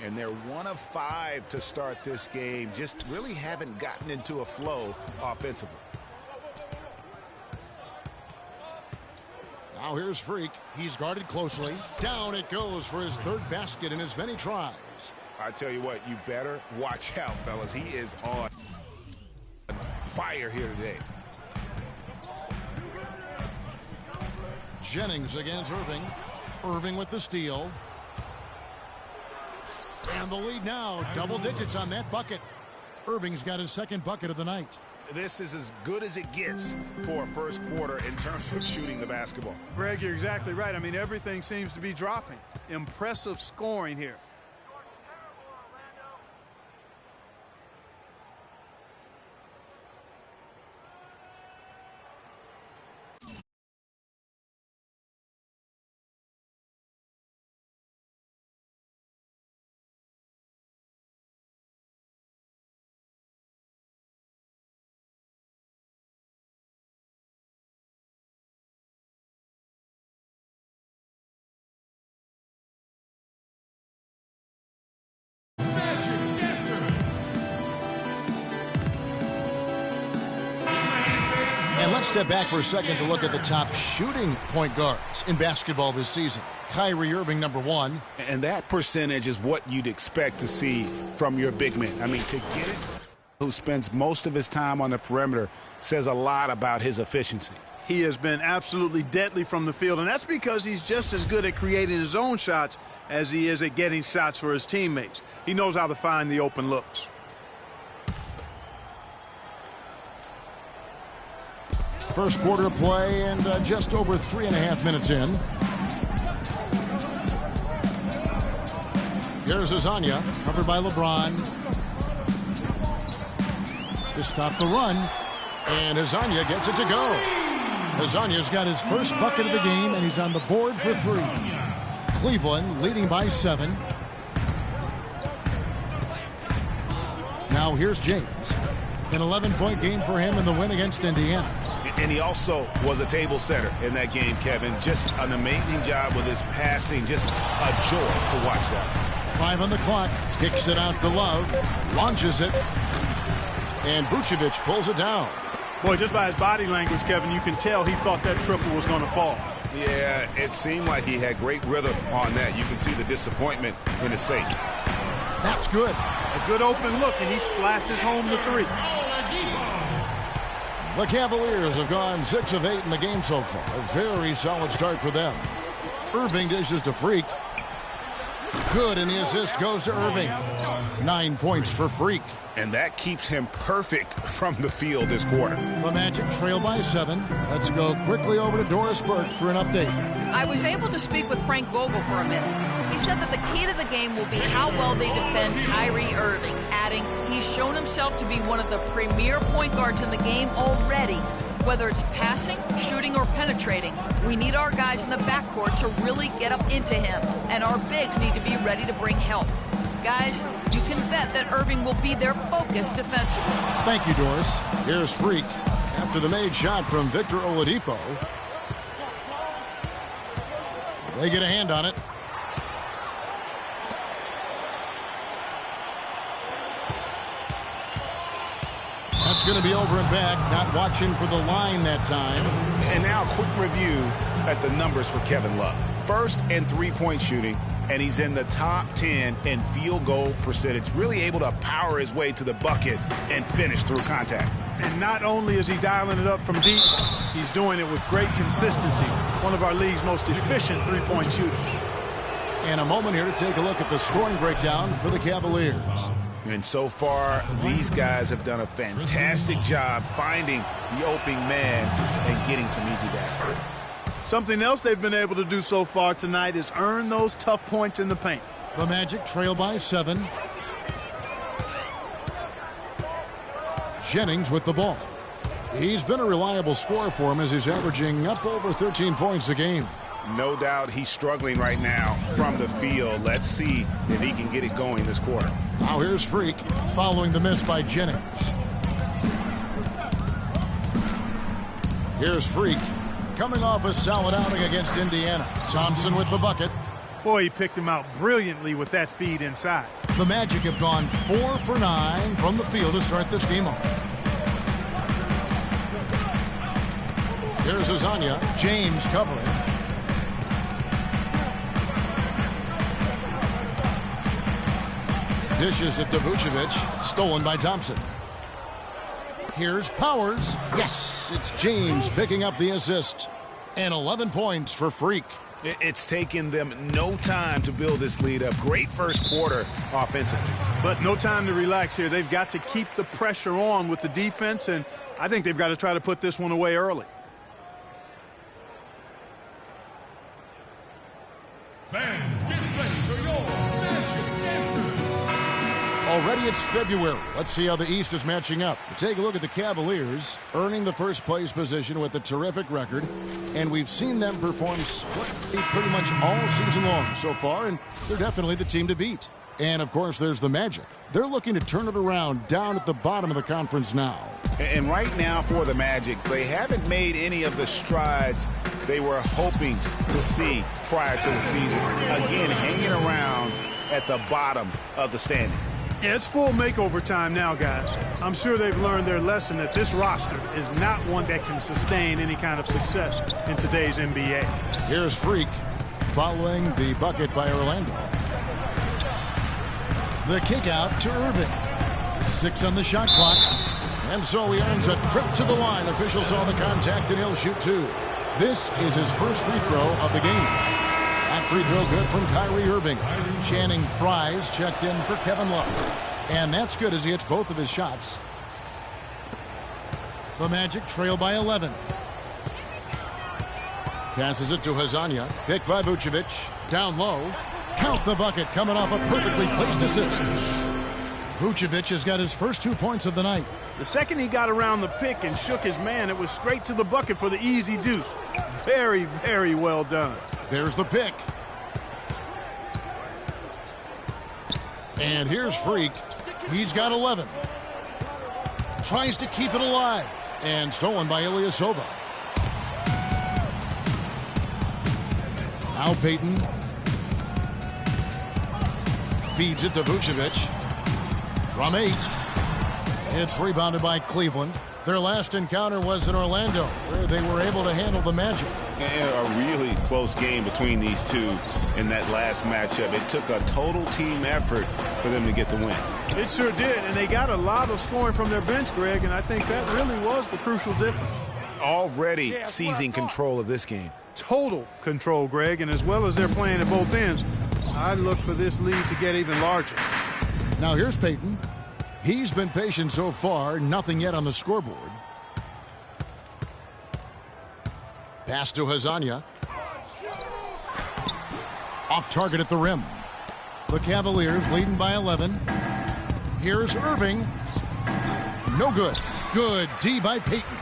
And they're 1 of 5 to start this game. Just really haven't gotten into a flow offensively. Now here's Freak. He's guarded closely. Down it goes for his 3rd basket in as many tries. I tell you what, you better watch out, fellas. He is on fire here today. Jennings against Irving. Irving with the steal. And the lead now, double digits on that bucket. Irving's got his 2nd bucket of the night. This is as good as it gets for a first quarter in terms of shooting the basketball. Greg, you're exactly right. I mean, everything seems to be dropping. Impressive scoring here. And let's step back for a second to look at the top shooting point guards in basketball this season. Kyrie Irving, number 1. And that percentage is what you'd expect to see from your big men. I mean, to get it, who spends most of his time on the perimeter, says a lot about his efficiency. He has been absolutely deadly from the field, and that's because he's just as good at creating his own shots as he is at getting shots for his teammates. He knows how to find the open looks. First quarter of play and just over 3.5 minutes in. Here's Azania, covered by LeBron. To stop the run, and Azania gets it to go. Azania's got his first bucket of the game, and he's on the board for 3. Cleveland leading by 7. Now here's James. An 11-point game for him in the win against Indiana. And he also was a table setter in that game, Kevin. Just an amazing job with his passing. Just a joy to watch that. 5 on the clock. Kicks it out to Love. Launches it. And Vucevic pulls it down. Boy, just by his body language, Kevin, you can tell he thought that triple was going to fall. Yeah, it seemed like he had great rhythm on that. You can see the disappointment in his face. That's good. A good open look, and he splashes home the 3. The Cavaliers have gone 6 of 8 in the game so far. A very solid start for them. Irving dishes to Freak. Good, and the assist goes to Irving. 9 points for Freak. And that keeps him perfect from the field this quarter. The Magic trail by 7. Let's go quickly over to Doris Burke for an update. I was able to speak with Frank Vogel for a minute. He said that the key to the game will be how well they defend Kyrie Irving, adding, he's shown himself to be one of the premier point guards in the game already. Whether it's passing, shooting, or penetrating, we need our guys in the backcourt to really get up into him, and our bigs need to be ready to bring help. Guys, you can bet that Irving will be their focus defensively. Thank you, Doris. Here's Freak after the made shot from Victor Oladipo. They get a hand on it. That's going to be over and back. Not watching for the line that time. And now a quick review at the numbers for Kevin Love. First in three-point shooting, and he's in the top 10 in field goal percentage. Really able to power his way to the bucket and finish through contact. And not only is he dialing it up from deep, he's doing it with great consistency. One of our league's most efficient three-point shooters. And a moment here to take a look at the scoring breakdown for the Cavaliers. And so far, these guys have done a fantastic job finding the opening man and getting some easy baskets. Something else they've been able to do so far tonight is earn those tough points in the paint. The Magic trail by 7. Jennings with the ball. He's been a reliable scorer for him as he's averaging up over 13 points a game. No doubt he's struggling right now from the field. Let's see if he can get it going this quarter. Now here's Freak following the miss by Jennings. Here's Freak coming off a solid outing against Indiana. Thompson with the bucket. Boy, he picked him out brilliantly with that feed inside. The Magic have gone 4 for 9 from the field to start this game off. Here's Azania. James covering. Dishes it to Vucevic. Stolen by Thompson. Here's Powers. Yes, it's James picking up the assist. And 11 points for Freak. It's taken them no time to build this lead up. Great first quarter offensively. But no time to relax here. They've got to keep the pressure on with the defense, and I think they've got to try to put this one away early. Fans, get ready for your Magic Answers. Already it's February. Let's see how the East is matching up. Take a look at the Cavaliers, earning the first place position with a terrific record. And we've seen them perform splendidly pretty much all season long so far, and they're definitely the team to beat. And, of course, there's the Magic. They're looking to turn it around down at the bottom of the conference now. And right now for the Magic, they haven't made any of the strides they were hoping to see prior to the season. Again, hanging around at the bottom of the standings. Yeah, it's full makeover time now, guys. I'm sure they've learned their lesson that this roster is not one that can sustain any kind of success in today's NBA. Here's Freak following the bucket by Orlando. The kick out to Irving. 6 on the shot clock. And so he earns a trip to the line. Officials saw the contact and he'll shoot 2. This is his first free throw of the game. That free throw good from Kyrie Irving. Channing Frye's checked in for Kevin Love. And that's good as he hits both of his shots. The Magic trail by 11. Passes it to Hazanya. Picked by Vucevic. Down low. Count the bucket coming off a perfectly placed assist. Vucevic has got his first 2 points of the night. The second he got around the pick and shook his man, it was straight to the bucket for the easy deuce. Very, very well done. There's the pick. And here's Freak. He's got 11. Tries to keep it alive. And stolen by Ilyasova. Now Payton. Feeds it to Vucevic. From 8. It's rebounded by Cleveland. Their last encounter was in Orlando, where they were able to handle the Magic. A really close game between these two in that last matchup. It took a total team effort for them to get the win. It sure did, and they got a lot of scoring from their bench, Greg, and I think that really was the crucial difference. Already seizing control of this game. Total control, Greg, and as well as they're playing at both ends, I look for this lead to get even larger. Now here's Payton. He's been patient so far, nothing yet on the scoreboard. Pass to Hezonja. Off target at the rim. The Cavaliers leading by 11. Here's Irving. No good. Good D by Payton.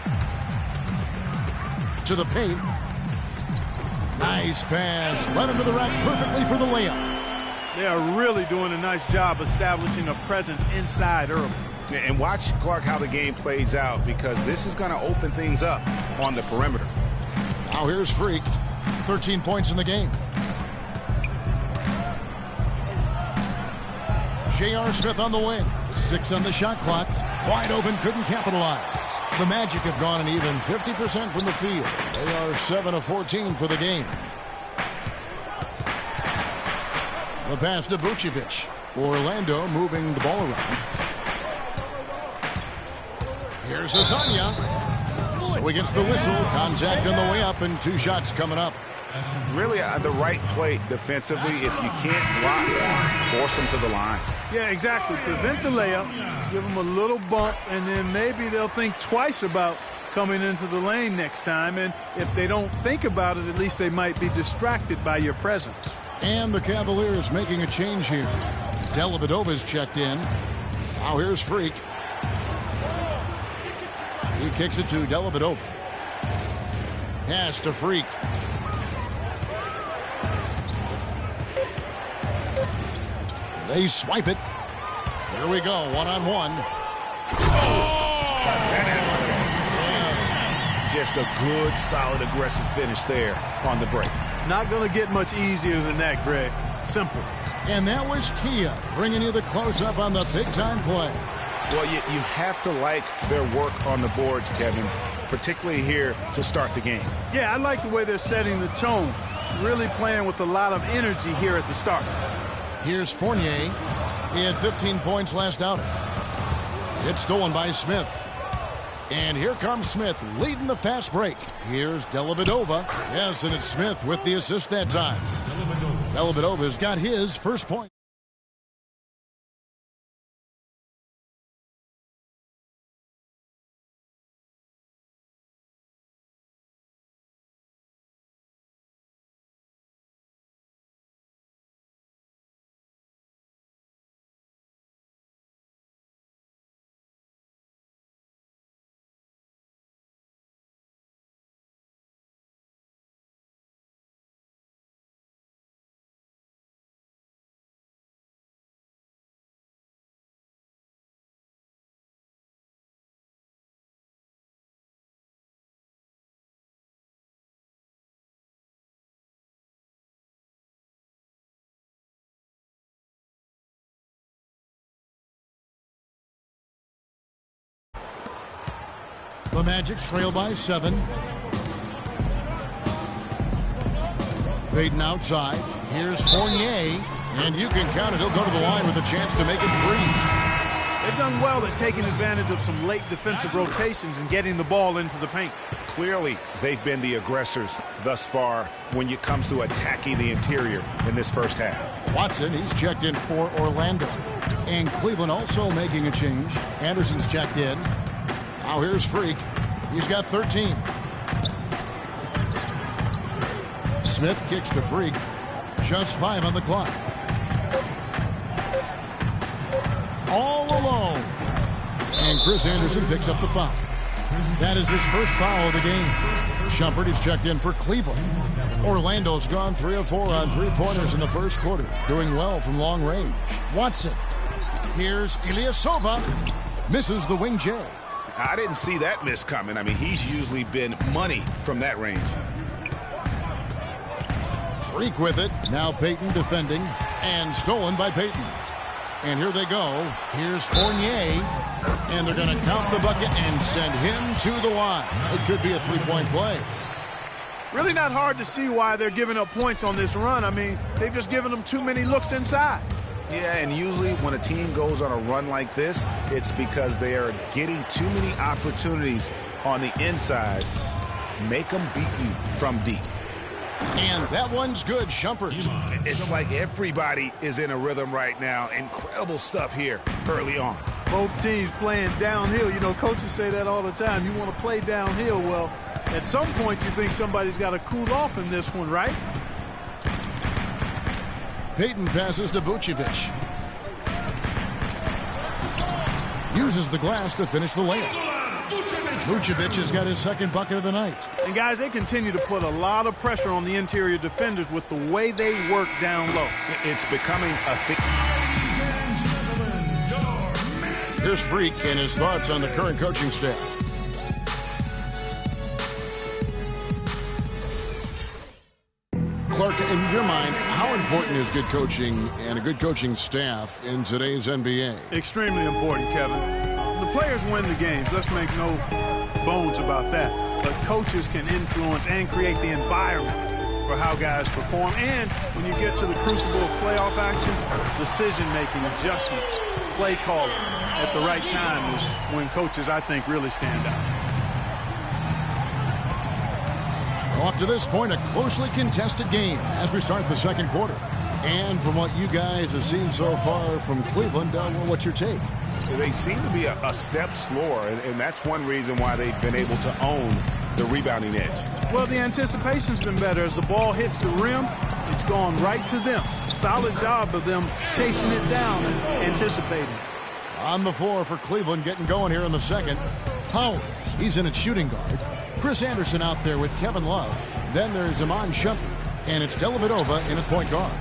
To the paint. Nice pass. Led him to the rack perfectly for the layup. They are really doing a nice job establishing a presence inside early. And watch, Clark, how the game plays out, because this is going to open things up on the perimeter. Now here's Freak. 13 points in the game. J.R. Smith on the wing. 6 on the shot clock. Wide open, couldn't capitalize. The Magic have gone an even 50% from the field. They are 7 of 14 for the game. The pass to Vucevic. Orlando moving the ball around. Here's Hezonja. So he gets the whistle. Contact on the way up and 2 shots coming up. Really the right play defensively. If you can't block, force them to the line. Yeah, exactly. Prevent the layup. Give them a little bump, and then maybe they'll think twice about coming into the lane next time. And if they don't think about it, at least they might be distracted by your presence. And the Cavaliers making a change here. Dellavedova's checked in. Now here's Freak. He kicks it to Dellavedova. Pass to Freak. They swipe it. Here we go, one-on-one. Just a good, solid, aggressive finish there on the break. Not going to get much easier than that, Greg. Simple. And that was Kia bringing you the close-up on the big-time play. Well, you have to like their work on the boards, Kevin, particularly here to start the game. Yeah, I like the way they're setting the tone. Really playing with a lot of energy here at the start. Here's Fournier. He had 15 points last outing. It's stolen by Smith. And here comes Smith leading the fast break. Here's Dellavedova. Yes, and it's Smith with the assist that time. Dellavedova's got his first point. The Magic trail by 7. Payton outside. Here's Fournier. And you can count it. He'll go to the line with a chance to make it 3. They've done well at taking advantage of some late defensive rotations and getting the ball into the paint. Clearly, they've been the aggressors thus far when it comes to attacking the interior in this first half. Watson, he's checked in for Orlando. And Cleveland also making a change. Anderson's checked in. Now here's Freak. He's got 13. Smith kicks to Freak. Just 5 on the clock. All alone. And Chris Anderson picks up the foul. That is his first foul of the game. Shumpert is checked in for Cleveland. Orlando's gone 3 of 4 on 3-pointers in the first quarter. Doing well from long range. Watson. Here's Ilyasova. Misses the wing J. I didn't see that miss coming. I mean, he's usually been money from that range. Freak with it. Now Payton defending. And stolen by Payton. And here they go. Here's Fournier. And they're going to count the bucket and send him to the line. It could be a three-point play. Really not hard to see why they're giving up points on this run. I mean, they've just given them too many looks inside. Yeah, and usually when a team goes on a run like this, it's because they are getting too many opportunities on the inside. Make them beat you from deep. And that one's good, Shumpert. It's like everybody is in a rhythm right now. Incredible stuff here early on. Both teams playing downhill. You know, coaches say that all the time. You want to play downhill. Well, at some point you think somebody's got to cool off in this one, right? Payton passes to Vucevic. Uses the glass to finish the layup. Vucevic has got his second bucket of the night. And guys, they continue to put a lot of pressure on the interior defenders with the way they work down low. It's becoming a thing. Here's Freak and his thoughts on the current coaching staff. Clark, in your mind, how important is good coaching and a good coaching staff in today's NBA? Extremely important, Kevin. The players win the games. Let's make no bones about that. But coaches can influence and create the environment for how guys perform. And when you get to the crucible of playoff action, decision-making, adjustments, play calling at the right time is when coaches, I think, really stand out. Well, up to this point, a closely contested game as we start the second quarter. And from what you guys have seen so far from Cleveland, what's your take? They seem to be a step slower, and that's one reason why they've been able to own the rebounding edge. Well, the anticipation's been better. As the ball hits the rim, it's gone right to them. Solid job of them chasing it down and anticipating. On the floor for Cleveland, getting going here in the second. Powers, he's in at shooting guard. Chris Anderson out there with Kevin Love. Then there's Iman Shumpert, and it's Dellavedova in at point guard.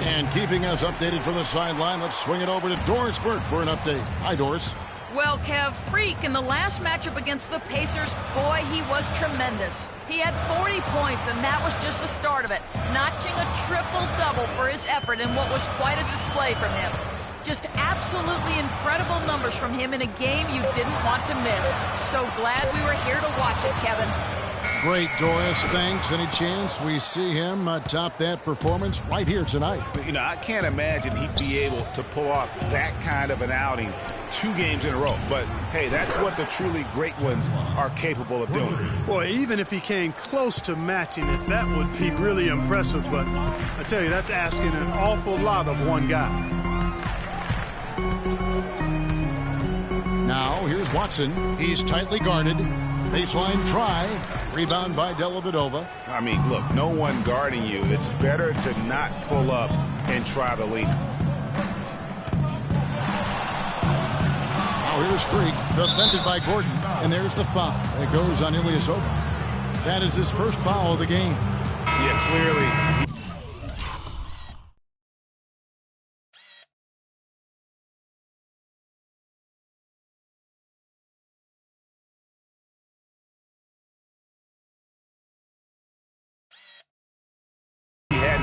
And keeping us updated from the sideline, let's swing it over to Doris Burke for an update. Hi, Doris. Well, Kev, Freak in the last matchup against the Pacers, boy, he was tremendous. He had 40 points, and that was just the start of it, notching a triple-double for his effort in what was quite a display from him. Just absolutely incredible numbers from him in a game you didn't want to miss. So glad we were here to watch it, Kevin. Great, Doris. Thanks. Any chance we see him top that performance right here tonight? You know, I can't imagine he'd be able to pull off that kind of an outing 2 games in a row. But, hey, that's what the truly great ones are capable of doing. Boy, even if he came close to matching it, that would be really impressive. But I tell you, that's asking an awful lot of one guy. Now, here's Watson. He's tightly guarded. Baseline try. Rebound by Dellavedova. I mean, look, no one guarding you. It's better to not pull up and try the lead. Now here's Freak, defended by Gordon. And there's the foul. It goes on Ilyasova. That is his first foul of the game. Yeah, clearly.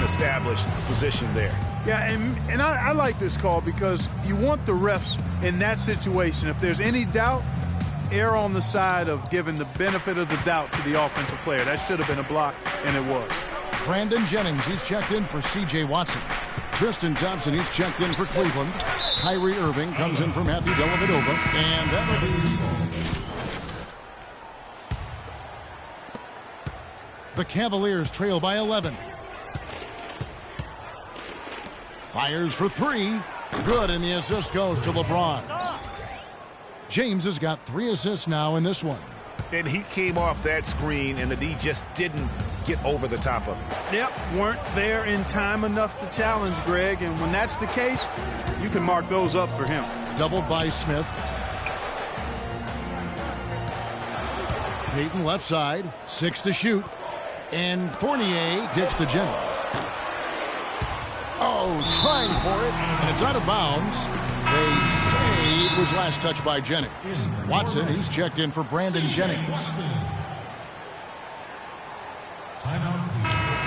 Established position there. Yeah, and I like this call because you want the refs in that situation. If there's any doubt, err on the side of giving the benefit of the doubt to the offensive player. That should have been a block, and it was. Brandon Jennings, he's checked in for C.J. Watson. Tristan Thompson, he's checked in for Cleveland. Kyrie Irving comes in for Matthew Dellavedova. And that'll be... The Cavaliers trail by 11. Fires for 3. Good, and the assist goes to LeBron. James has got 3 assists now in this one. And he came off that screen, and the D just didn't get over the top of him. Yep, weren't there in time enough to challenge Greg, and when that's the case, you can mark those up for him. Doubled by Smith. Payton left side, 6 to shoot. And Fournier gets to Jennings. Oh, trying for it, and it's out of bounds. They say was last touched by Jennings. Watson, he's checked in for Brandon Jennings.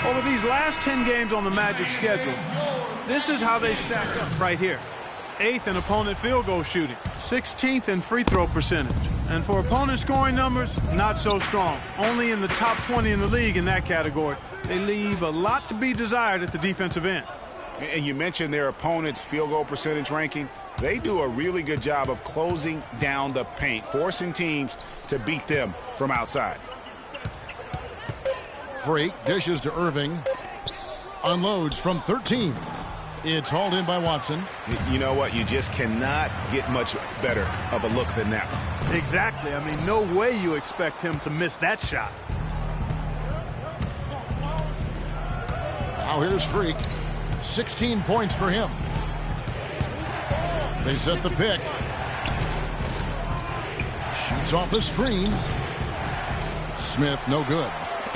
Over these last 10 games on the Magic schedule, this is how they stack up right here. 8th in opponent field goal shooting, 16th in free throw percentage. And for opponent scoring numbers, not so strong. Only in the top 20 in the league in that category. They leave a lot to be desired at the defensive end. And you mentioned their opponent's field goal percentage ranking. They do a really good job of closing down the paint, forcing teams to beat them from outside. Freak dishes to Irving. Unloads from 13. It's hauled in by Watson. You know what? You just cannot get much better of a look than that. Exactly. I mean, no way you expect him to miss that shot. Now here's Freak. 16 points for him. They set the pick. Shoots off the screen. Smith, no good.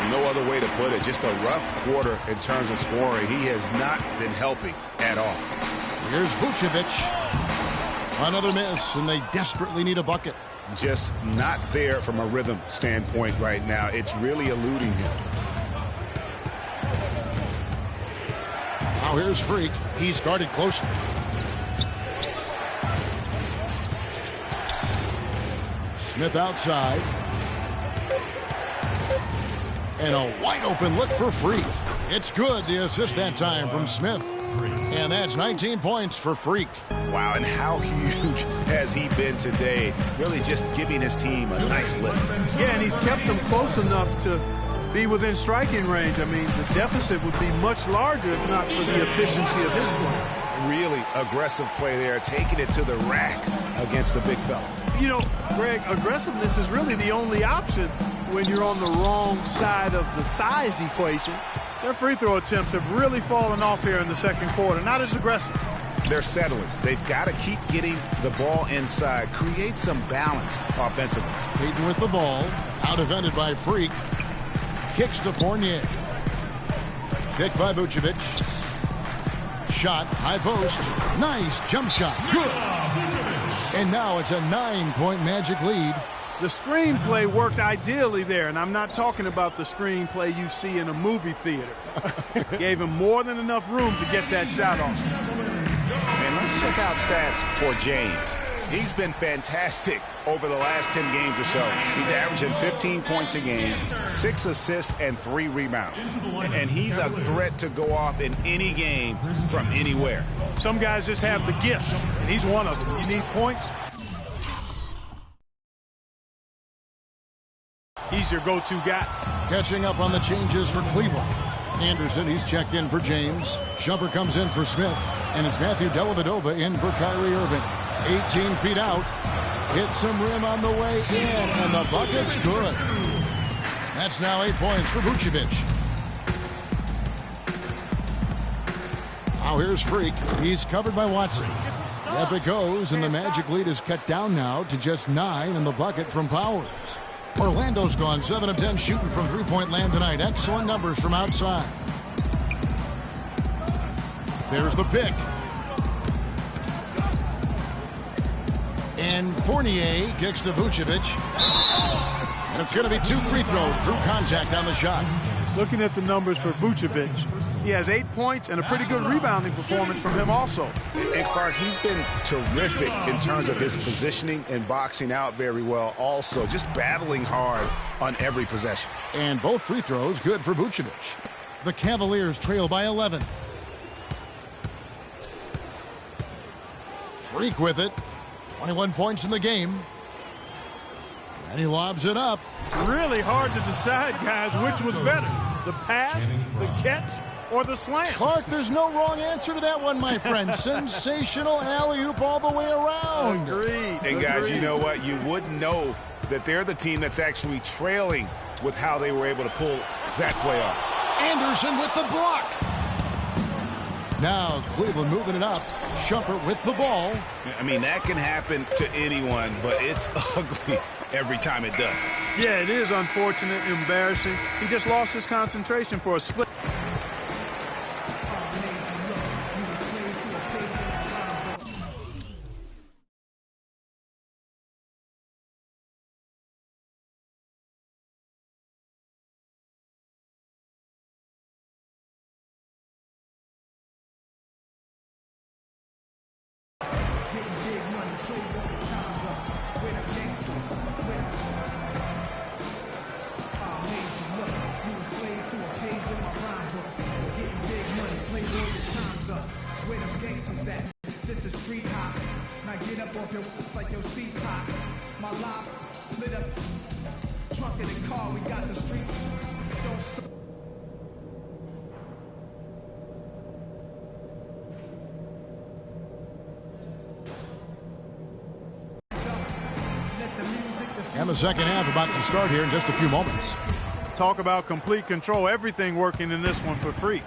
No other way to put it. Just a rough quarter in terms of scoring. He has not been helping at all. Here's Vucevic. Another miss, and they desperately need a bucket. Just not there from a rhythm standpoint right now. It's really eluding him. Now here's Freak. He's guarded closely. Smith outside. And a wide open look for Freak. It's good, the assist that time from Smith. And that's 19 points for Freak. Wow, and how huge has he been today? Really just giving his team a nice lift. Yeah, and he's kept them close enough to be within striking range. I mean, the deficit would be much larger if not for the efficiency of his play. Really aggressive play there, taking it to the rack against the big fella. You know, Greg, aggressiveness is really the only option when you're on the wrong side of the size equation. Their free throw attempts have really fallen off here in the second quarter. Not as aggressive. They're settling. They've got to keep getting the ball inside. Create some balance offensively. Payton with the ball. Out-defended by Freak. Kicks to Fournier. Picked by Vucevic. Shot, high post. Nice jump shot. Good. And now it's a 9-point Magic lead. The screenplay worked ideally there, and I'm not talking about the screenplay you see in a movie theater. Gave him more than enough room to get that shot off. And let's check out stats for James. He's been fantastic over the last 10 games or so. He's averaging 15 points a game, 6 assists, and 3 rebounds. And he's a threat to go off in any game from anywhere. Some guys just have the gift, and he's one of them. You need points, he's your go-to guy. Catching up on the changes for Cleveland. Anderson, he's checked in for James. Shumpert comes in for Smith. And it's Matthew Dellavedova in for Kyrie Irving. 18 feet out. Hits some rim on the way in. And the bucket's good. That's now 8 points for Vucevic. Now here's Freak. He's covered by Watson. Up it goes, and the Magic lead is cut down now to just 9 in the bucket from Powers. Orlando's gone 7 of 10 shooting from three-point land tonight. Excellent numbers from outside. There's the pick. And Fournier kicks to Vucevic. And it's going to be 2 free throws. Drew contact on the shot. Looking at the numbers for Vucevic, he has 8 points and a pretty good rebounding performance from him also. And Clark, he's been terrific in terms of his positioning and boxing out very well also. Just battling hard on every possession. And both free throws good for Vucevic. The Cavaliers trail by 11. Freak with it. 21 points in the game. And he lobs it up. Really hard to decide, guys, which was better. The pass, the catch, or the slam. Clark, there's no wrong answer to that one, my friend. Sensational alley-oop all the way around. Agreed. And guys, you know what? You wouldn't know that they're the team that's actually trailing with how they were able to pull that play off. Anderson with the block. Now Cleveland moving it up. Shumpert with the ball. I mean, that can happen to anyone, but it's ugly every time it does. Yeah, it is unfortunate, embarrassing. He just lost his concentration for a split. lit up. Trunk in the car, we got the street. Don't stop. And the second half about to start here in just a few moments. Talk about complete control. Everything working in this one for Freak.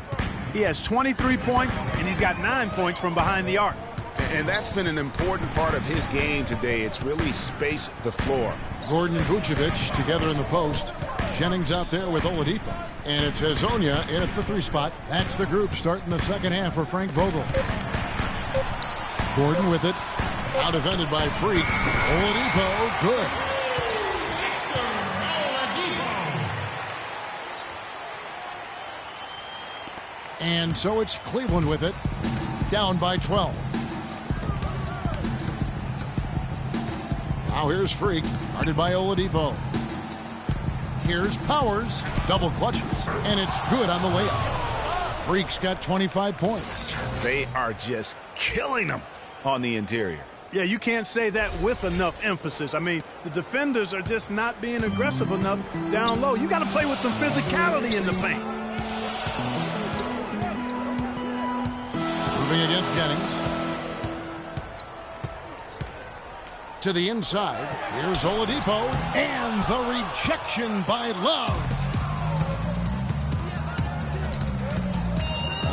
He has 23 points, and he's got 9 points from behind the arc. And that's been an important part of his game today. It's really spaced the floor. Gordon and Vucevic together in the post. Jennings out there with Oladipo. And it's Hezonja in at the 3 spot. That's the group starting the second half for Frank Vogel. Gordon with it. Out defended by Freak. Oladipo, good. And so it's Cleveland with it. Down by 12. Now here's Freak, guarded by Oladipo. Here's Powers, double clutches, and it's good on the way up. Freak's got 25 points. They are just killing them on the interior. Yeah, you can't say that with enough emphasis. I mean, the defenders are just not being aggressive enough down low. You got to play with some physicality in the paint. Moving against Jennings. To the inside. Here's Oladipo. And the rejection by Love.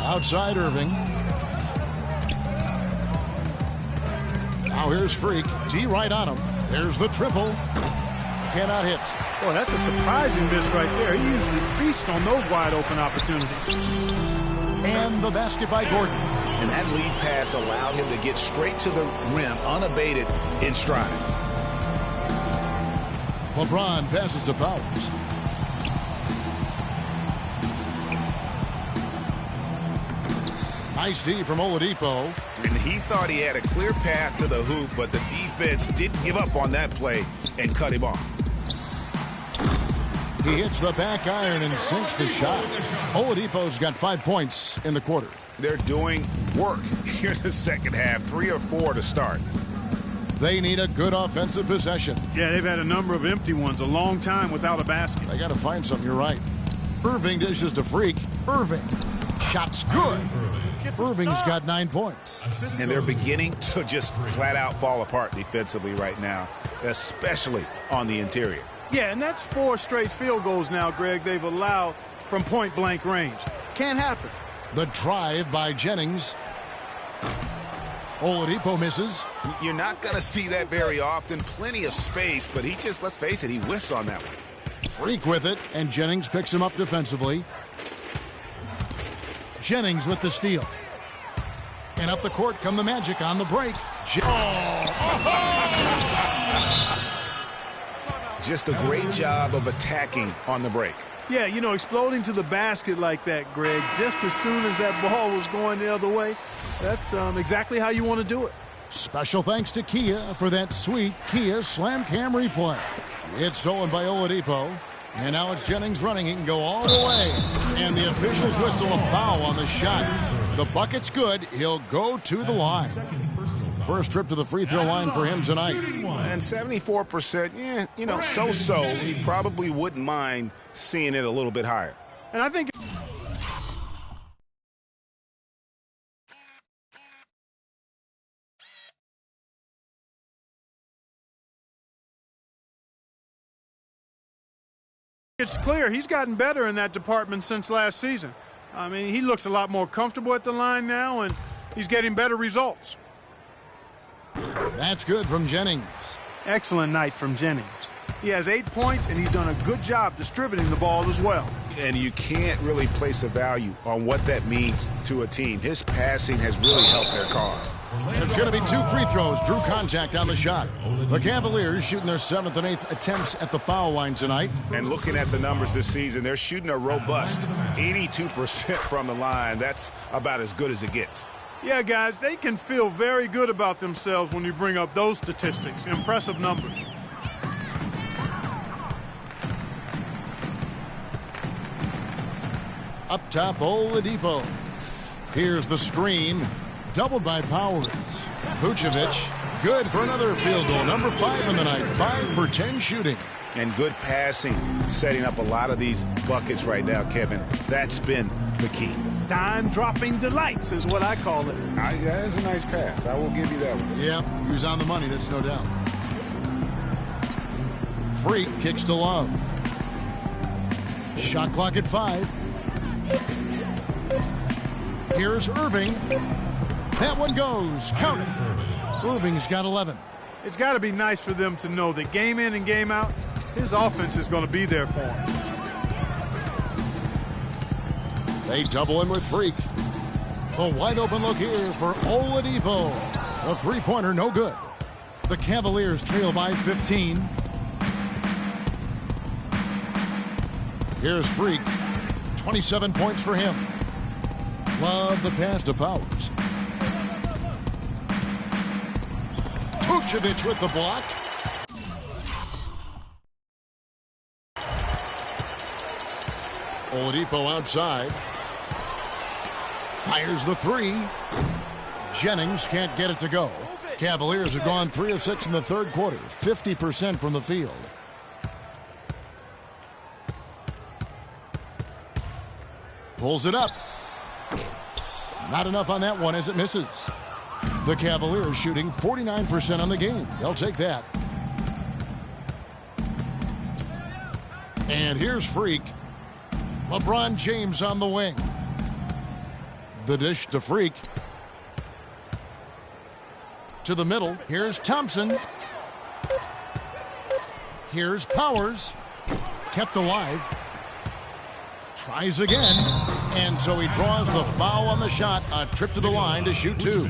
Outside Irving. Now here's Freak. D right on him. There's the triple. Cannot hit. Boy, that's a surprising miss right there. He usually feasts on those wide open opportunities. And the basket by Gordon. And that lead pass allowed him to get straight to the rim, unabated in stride. LeBron passes to Powers. Nice D from Oladipo. And he thought he had a clear path to the hoop, but the defense didn't give up on that play and cut him off. He hits the back iron and sinks the shot. Oladipo's got 5 points in the quarter. They're doing work here in the second half, 3 or 4 to start. They need a good offensive possession. Yeah, they've had a number of empty ones, a long time without a basket. They got to find something, you're right. Irving dishes to Freak. Irving. Shot's good. Irving's got 9 points. And they're beginning to just flat out fall apart defensively right now, especially on the interior. Yeah, and that's 4 straight field goals now, Greg, they've allowed from point-blank range. Can't happen. The drive by Jennings. Oladipo misses. You're not going to see that very often. Plenty of space, but he just, let's face it, he whiffs on that one. Freak with it, and Jennings picks him up defensively. Jennings with the steal. And up the court come the Magic on the break. Just a great job of attacking on the break. Yeah, you know, exploding to the basket like that, Greg, just as soon as that ball was going the other way, that's exactly how you want to do it. Special thanks to Kia for that sweet Kia Slam Cam replay. It's stolen by Oladipo. And now it's Jennings running. He can go all the way. And the officials whistle a foul on the shot. The bucket's good. He'll go to the line. First trip to the free throw line for him tonight. And 74%, yeah, you know, so-so. He probably wouldn't mind seeing it a little bit higher. And I think it's clear he's gotten better in that department since last season. I mean, he looks a lot more comfortable at the line now, and he's getting better results. That's good from Jennings. Excellent night from Jennings. He has 8 points, and he's done a good job distributing the ball as well. And you can't really place a value on what that means to a team. His passing has really helped their cause. And it's going to be 2 free throws. Drew contact on the shot. The Cavaliers shooting their 7th and 8th attempts at the foul line tonight. And looking at the numbers this season, they're shooting a robust 82% from the line. That's about as good as it gets. Yeah, guys, they can feel very good about themselves when you bring up those statistics. Impressive numbers. Up top, Oladipo. Here's the screen. Doubled by Powers. Vucevic Good for another field goal. Number 5 in the night. 5 for 10 shooting. And good passing, setting up a lot of these buckets right now, Kevin. That's been the key. Dime-dropping delights is what I call it. That's a nice pass. I will give you that one. Yeah, he was on the money, that's no doubt. Freak kicks to Love. Shot clock at 5. Here's Irving. That one goes. Count it. Irving's got 11. It's got to be nice for them to know that game in and game out, his offense is going to be there for him. They double in with Freak. A wide open look here for Oladipo. A three-pointer, no good. The Cavaliers trail by 15. Here's Freak. 27 points for him. Love the pass to Powers. Vucevic with the block. Oladipo outside. Fires the three. Jennings can't get it to go. Cavaliers have gone 3 of 6 in the third quarter. 50% from the field. Pulls it up. Not enough on that one as it misses. The Cavaliers shooting 49% on the game. They'll take that. And here's Freak. LeBron James on the wing. The dish to Freak. To the middle. Here's Thompson. Here's Powers. Kept alive. Tries again. And so he draws the foul on the shot. A trip to the line to shoot 2.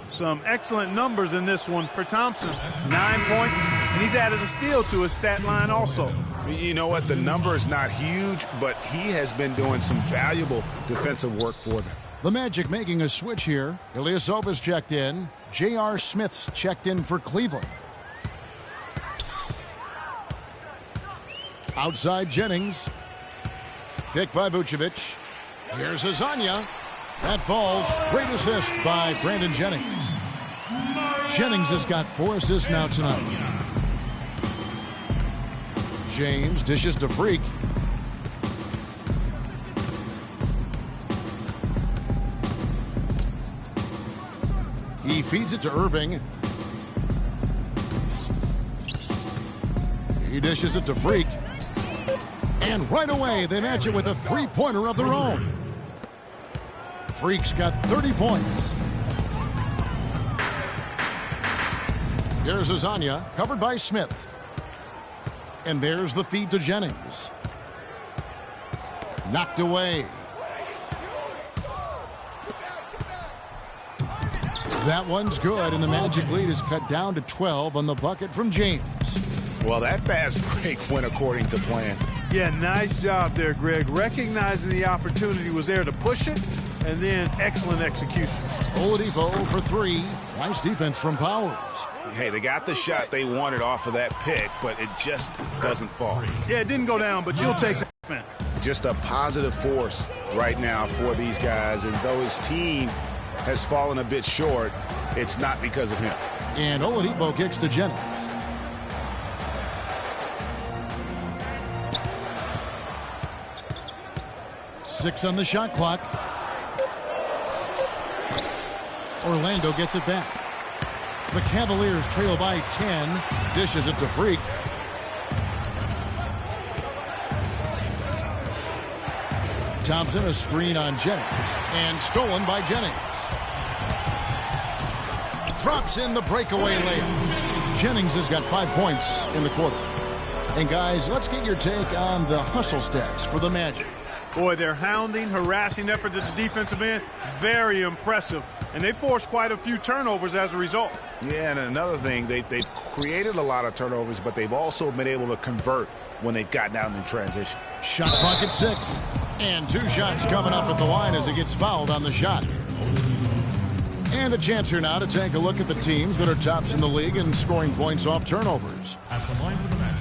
Some excellent numbers in this one for Thompson. 9 points, and he's added a steal to his stat line also. You know what? The number is not huge, but he has been doing some valuable defensive work for them. The Magic making a switch here. Ilyasova's checked in. J.R. Smith's checked in for Cleveland. Outside Jennings. Picked by Vucevic. Here's Azania. That falls. Great assist by Brandon Jennings. Jennings has got 4 assists now tonight. James dishes to Freak. He feeds it to Irving. He dishes it to Freak. And right away, they match it with a three-pointer of their own. Freak's got 30 points. Here's Azania, covered by Smith. And there's the feed to Jennings. Knocked away. That one's good, and the Magic lead is cut down to 12 on the bucket from James. Well, that fast break went according to plan. Yeah, nice job there, Greg. Recognizing the opportunity was there to push it, and then excellent execution. Oladipo for 3. Nice defense from Powers. Hey, they got the shot they wanted off of that pick, but it just doesn't fall. Yeah, it didn't go down, but you'll take the defense. Just a positive force right now for these guys, and though his team has fallen a bit short, it's not because of him. And Oladipo kicks to Jennings. Six on the shot clock. Orlando gets it back. The Cavaliers trail by 10. Dishes it to Freak. Thompson, a screen on Jennings. And stolen by Jennings. Drops in the breakaway layup. Jennings has got 5 points in the quarter. And guys, let's get your take on the hustle stats for the Magic. Boy, their hounding, harassing effort at the defensive end, very impressive. And they forced quite a few turnovers as a result. Yeah, and another thing, they've created a lot of turnovers, but they've also been able to convert when they've gotten out in transition. Shot clock at 6. And 2 shots coming up at the line as he gets fouled on the shot. And a chance here now to take a look at the teams that are tops in the league in scoring points off turnovers.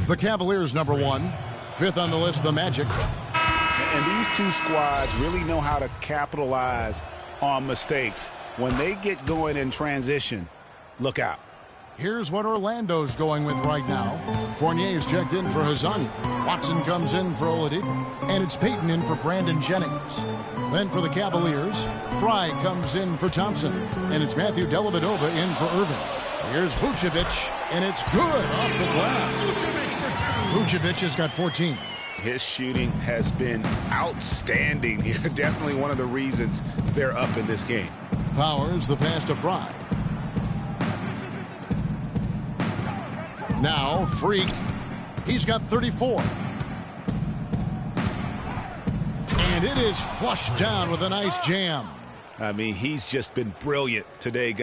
The Cavaliers, number 1. 5th on the list, the Magic. And these two squads really know how to capitalize on mistakes. When they get going in transition, look out. Here's what Orlando's going with right now. Fournier's checked in for Hezonja. Watson comes in for Oladipo. And it's Payton in for Brandon Jennings. Then for the Cavaliers, Fry comes in for Thompson. And it's Matthew Dellavedova in for Irving. Here's Vucevic, and it's good off the glass. Vucevic has got 14. His shooting has been outstanding here. Definitely one of the reasons they're up in this game. Powers, the pass to Fry. Now, Freak. He's got 34. And it is flushed down with a nice jam. I mean, he's just been brilliant today.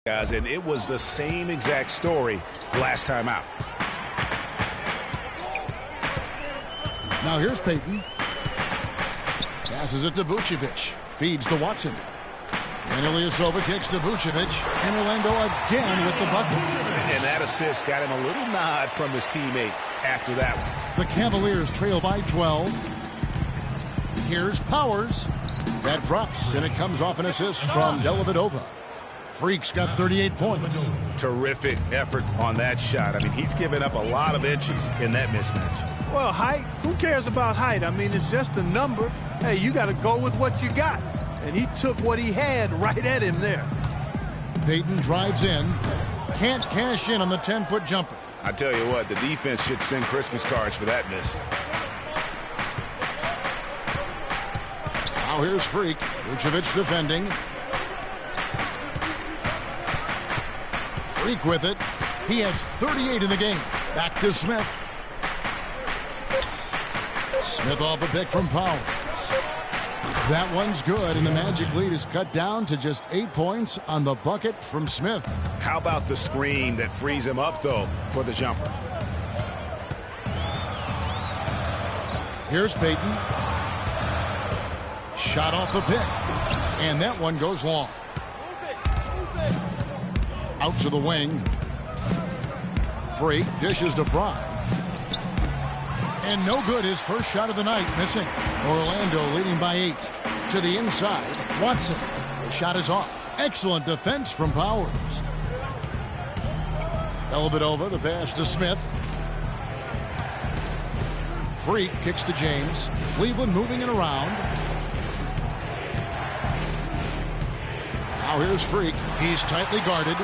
Guys, and it was the same exact story last time out. Now here's Payton. Passes it to Vucevic. Feeds to Watson. And Ilyasova kicks to Vucevic. And Orlando again with the bucket. And that assist got him a little nod from his teammate after that one. The Cavaliers trail by 12. Here's Powers. That drops, and it comes off an assist from Dellavedova. Freak's got 38 points. Terrific effort on that shot. I mean, he's given up a lot of inches in that mismatch. Well, height, who cares about height? I mean, it's just a number. Hey, you got to go with what you got. And he took what he had right at him there. Payton drives in. Can't cash in on the 10-foot jumper. I tell you what, the defense should send Christmas cards for that miss. Now here's Freak. Vucevic defending. Freak with it. He has 38 in the game. Back to Smith. Smith off a pick from Powers. That one's good, and the Magic lead is cut down to just 8 points on the bucket from Smith. How about the screen that frees him up, though, for the jumper? Here's Payton. Shot off the pick. And that one goes long. Out to the wing. Freak dishes to Fry. And no good, his first shot of the night, missing. Orlando leading by 8. To the inside, Watson. The shot is off. Excellent defense from Powers. Dellavedova, the pass to Smith. Freak kicks to James. Cleveland moving it around. Now here's Freak. He's tightly guarded.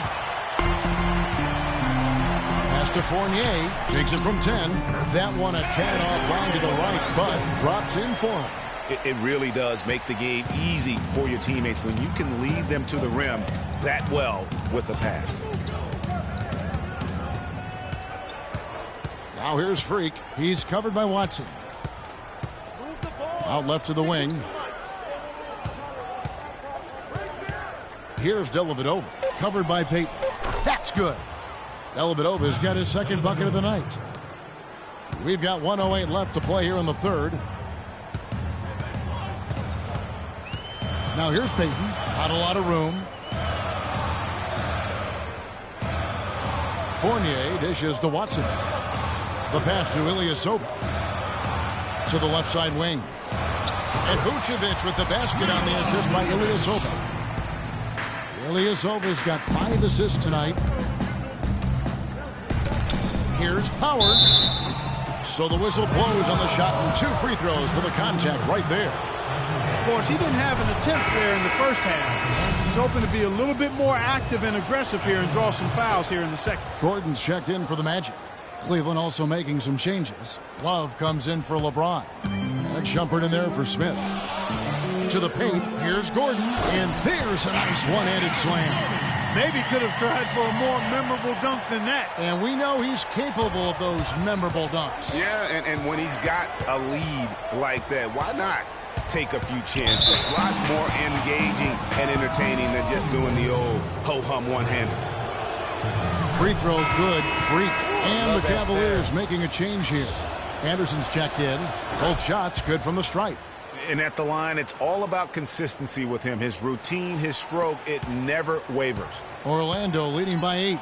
Pass to Fournier. Takes it from 10. That one a tad offline to the right, but drops in for him. It really does make the game easy for your teammates when you can lead them to the rim that well with a pass. Now here's Freak. He's covered by Watson. Out left to the wing. Here's Dellavedova. Covered by Payton. That's good. Dellavedova's got his second bucket of the night. We've got 1:08 left to play here in the third. Now here's Payton. Not a lot of room. Fournier dishes to Watson. The pass to Ilyasova. To the left side wing. And Vucevic with the basket on the assist by Ilyasova. Ilyasova's got 5 assists tonight. Here's Powers. So the whistle blows on the shot and 2 free throws for the contact right there. Of course, he didn't have an attempt there in the first half. He's hoping to be a little bit more active and aggressive here and draw some fouls here in the second. Gordon's checked in for the Magic. Cleveland also making some changes. Love comes in for LeBron. And a jumper in there for Smith. To the paint, here's Gordon, and there's a nice one-handed slam. Maybe could have tried for a more memorable dunk than that. And we know he's capable of those memorable dunks. Yeah, and when he's got a lead like that, why not take a few chances? A lot more engaging and entertaining than just doing the old ho-hum one-hander. Free throw good, Freak. And the Cavaliers making a change here. Anderson's checked in. Both shots good from the stripe. And at the line, it's all about consistency with him. His routine, his stroke, it never wavers. Orlando leading by 8.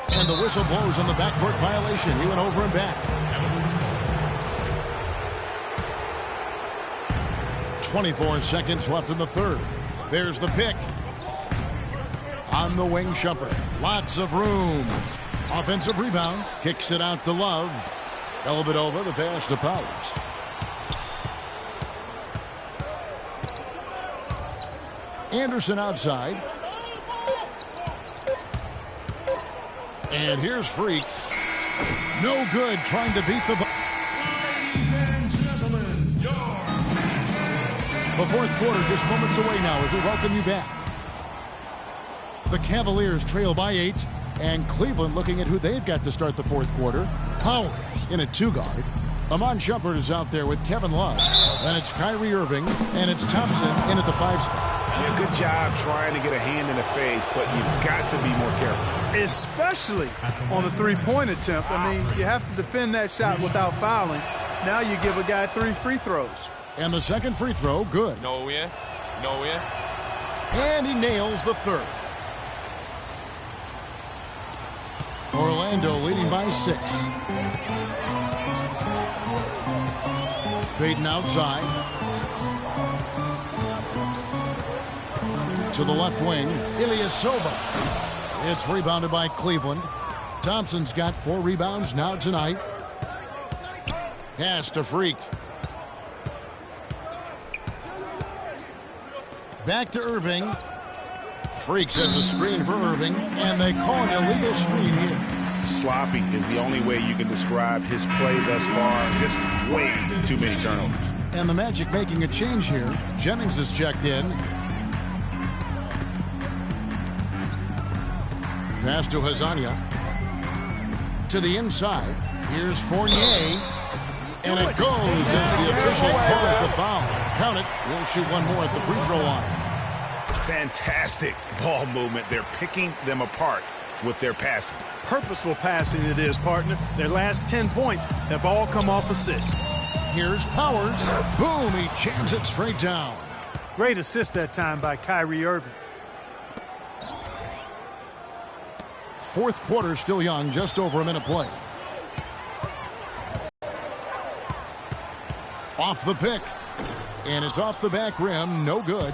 And the whistle blows on the backcourt violation. He went over and back. 24 seconds left in the third. There's the pick. On the wing, Shumpert. Lots of room. Offensive rebound. Kicks it out to Love. Dellavedova, the pass to Powers. Anderson outside. And here's Freak. No good trying to beat the... Ladies and gentlemen, The fourth quarter just moments away now as we welcome you back. The Cavaliers trail by 8, and Cleveland looking at who they've got to start the fourth quarter. Powers in at 2-guard. Iman Shumpert is out there with Kevin Love. Then it's Kyrie Irving, and it's Thompson in at the 5 spot. Yeah, good job trying to get a hand in the face, but you've got to be more careful. Especially on a three-point attempt. I mean, you have to defend that shot without fouling. Now you give a guy 3 free throws. And the second free throw, good. No in. No in. And he nails the third. Orlando leading by 6. Payton outside. To the left wing, Ilyasova. It's rebounded by Cleveland. Thompson's got 4 rebounds now tonight. Pass to Freak. Back to Irving. Freak sets a screen for Irving, and they call an illegal screen here. Sloppy is the only way you can describe his play thus far. Just way too many turnovers. And the Magic making a change here. Jennings is checked in. Pass to Hezonja. To the inside. Here's Fournier. And it goes as the official calls the foul. Count it. We'll shoot one more at the free throw line. Fantastic ball movement. They're picking them apart with their passing. Purposeful passing it is, partner. Their last 10 points have all come off assists. Here's Powers. Boom, he jams it straight down. Great assist that time by Kyrie Irving. Fourth quarter still young, just over a minute play. Off the pick. And it's off the back rim, no good.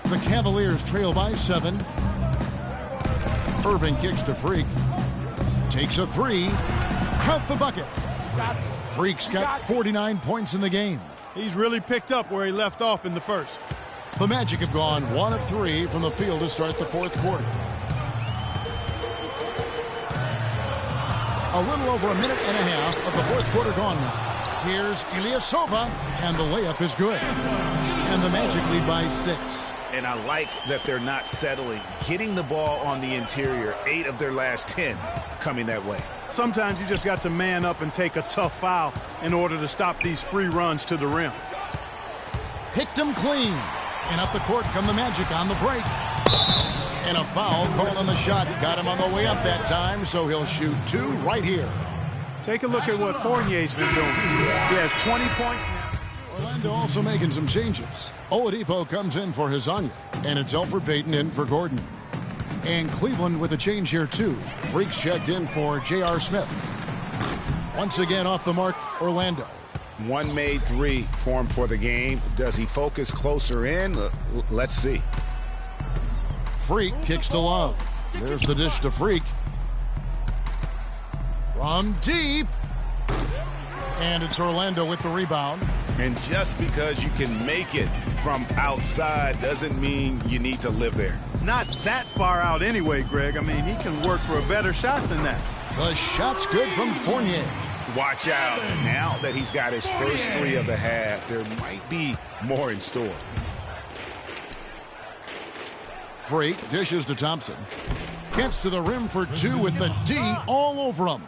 The Cavaliers trail by 7. Irving kicks to Freak. Takes a 3. Count the bucket. Freak's got 49 points in the game. He's really picked up where he left off in the first. The Magic have gone 1 of 3 from the field to start the fourth quarter. A little over a minute and a half of the fourth quarter gone now. Here's Ilyasova, and the layup is good. And the Magic lead by 6. And I like that they're not settling. Getting the ball on the interior, 8 of their last 10 coming that way. Sometimes you just got to man up and take a tough foul in order to stop these free runs to the rim. Picked him clean. And up the court come the Magic on the break. And a foul called on the shot. Got him on the way up that time, so he'll shoot 2 right here. Take a look at what Fournier's been doing. He has 20 points now. Orlando also making some changes. Oladipo comes in for Hezonja, and it's Elfrid Payton in for Gordon. And Cleveland with a change here, too. Freaks checked in for J.R. Smith. Once again off the mark, Orlando. 1 made 3 formed for the game. Does he focus closer in? Let's see. Freak kicks to Love. There's the dish to Freak. From deep. And it's Orlando with the rebound. And just because you can make it from outside doesn't mean you need to live there. Not that far out anyway, Greg. I mean, he can work for a better shot than that. The shot's good from Fournier. Watch out. Now that he's got his first 3 of the half, there might be more in store. Freak dishes to Thompson. Gets to the rim for 2 with the D all over him.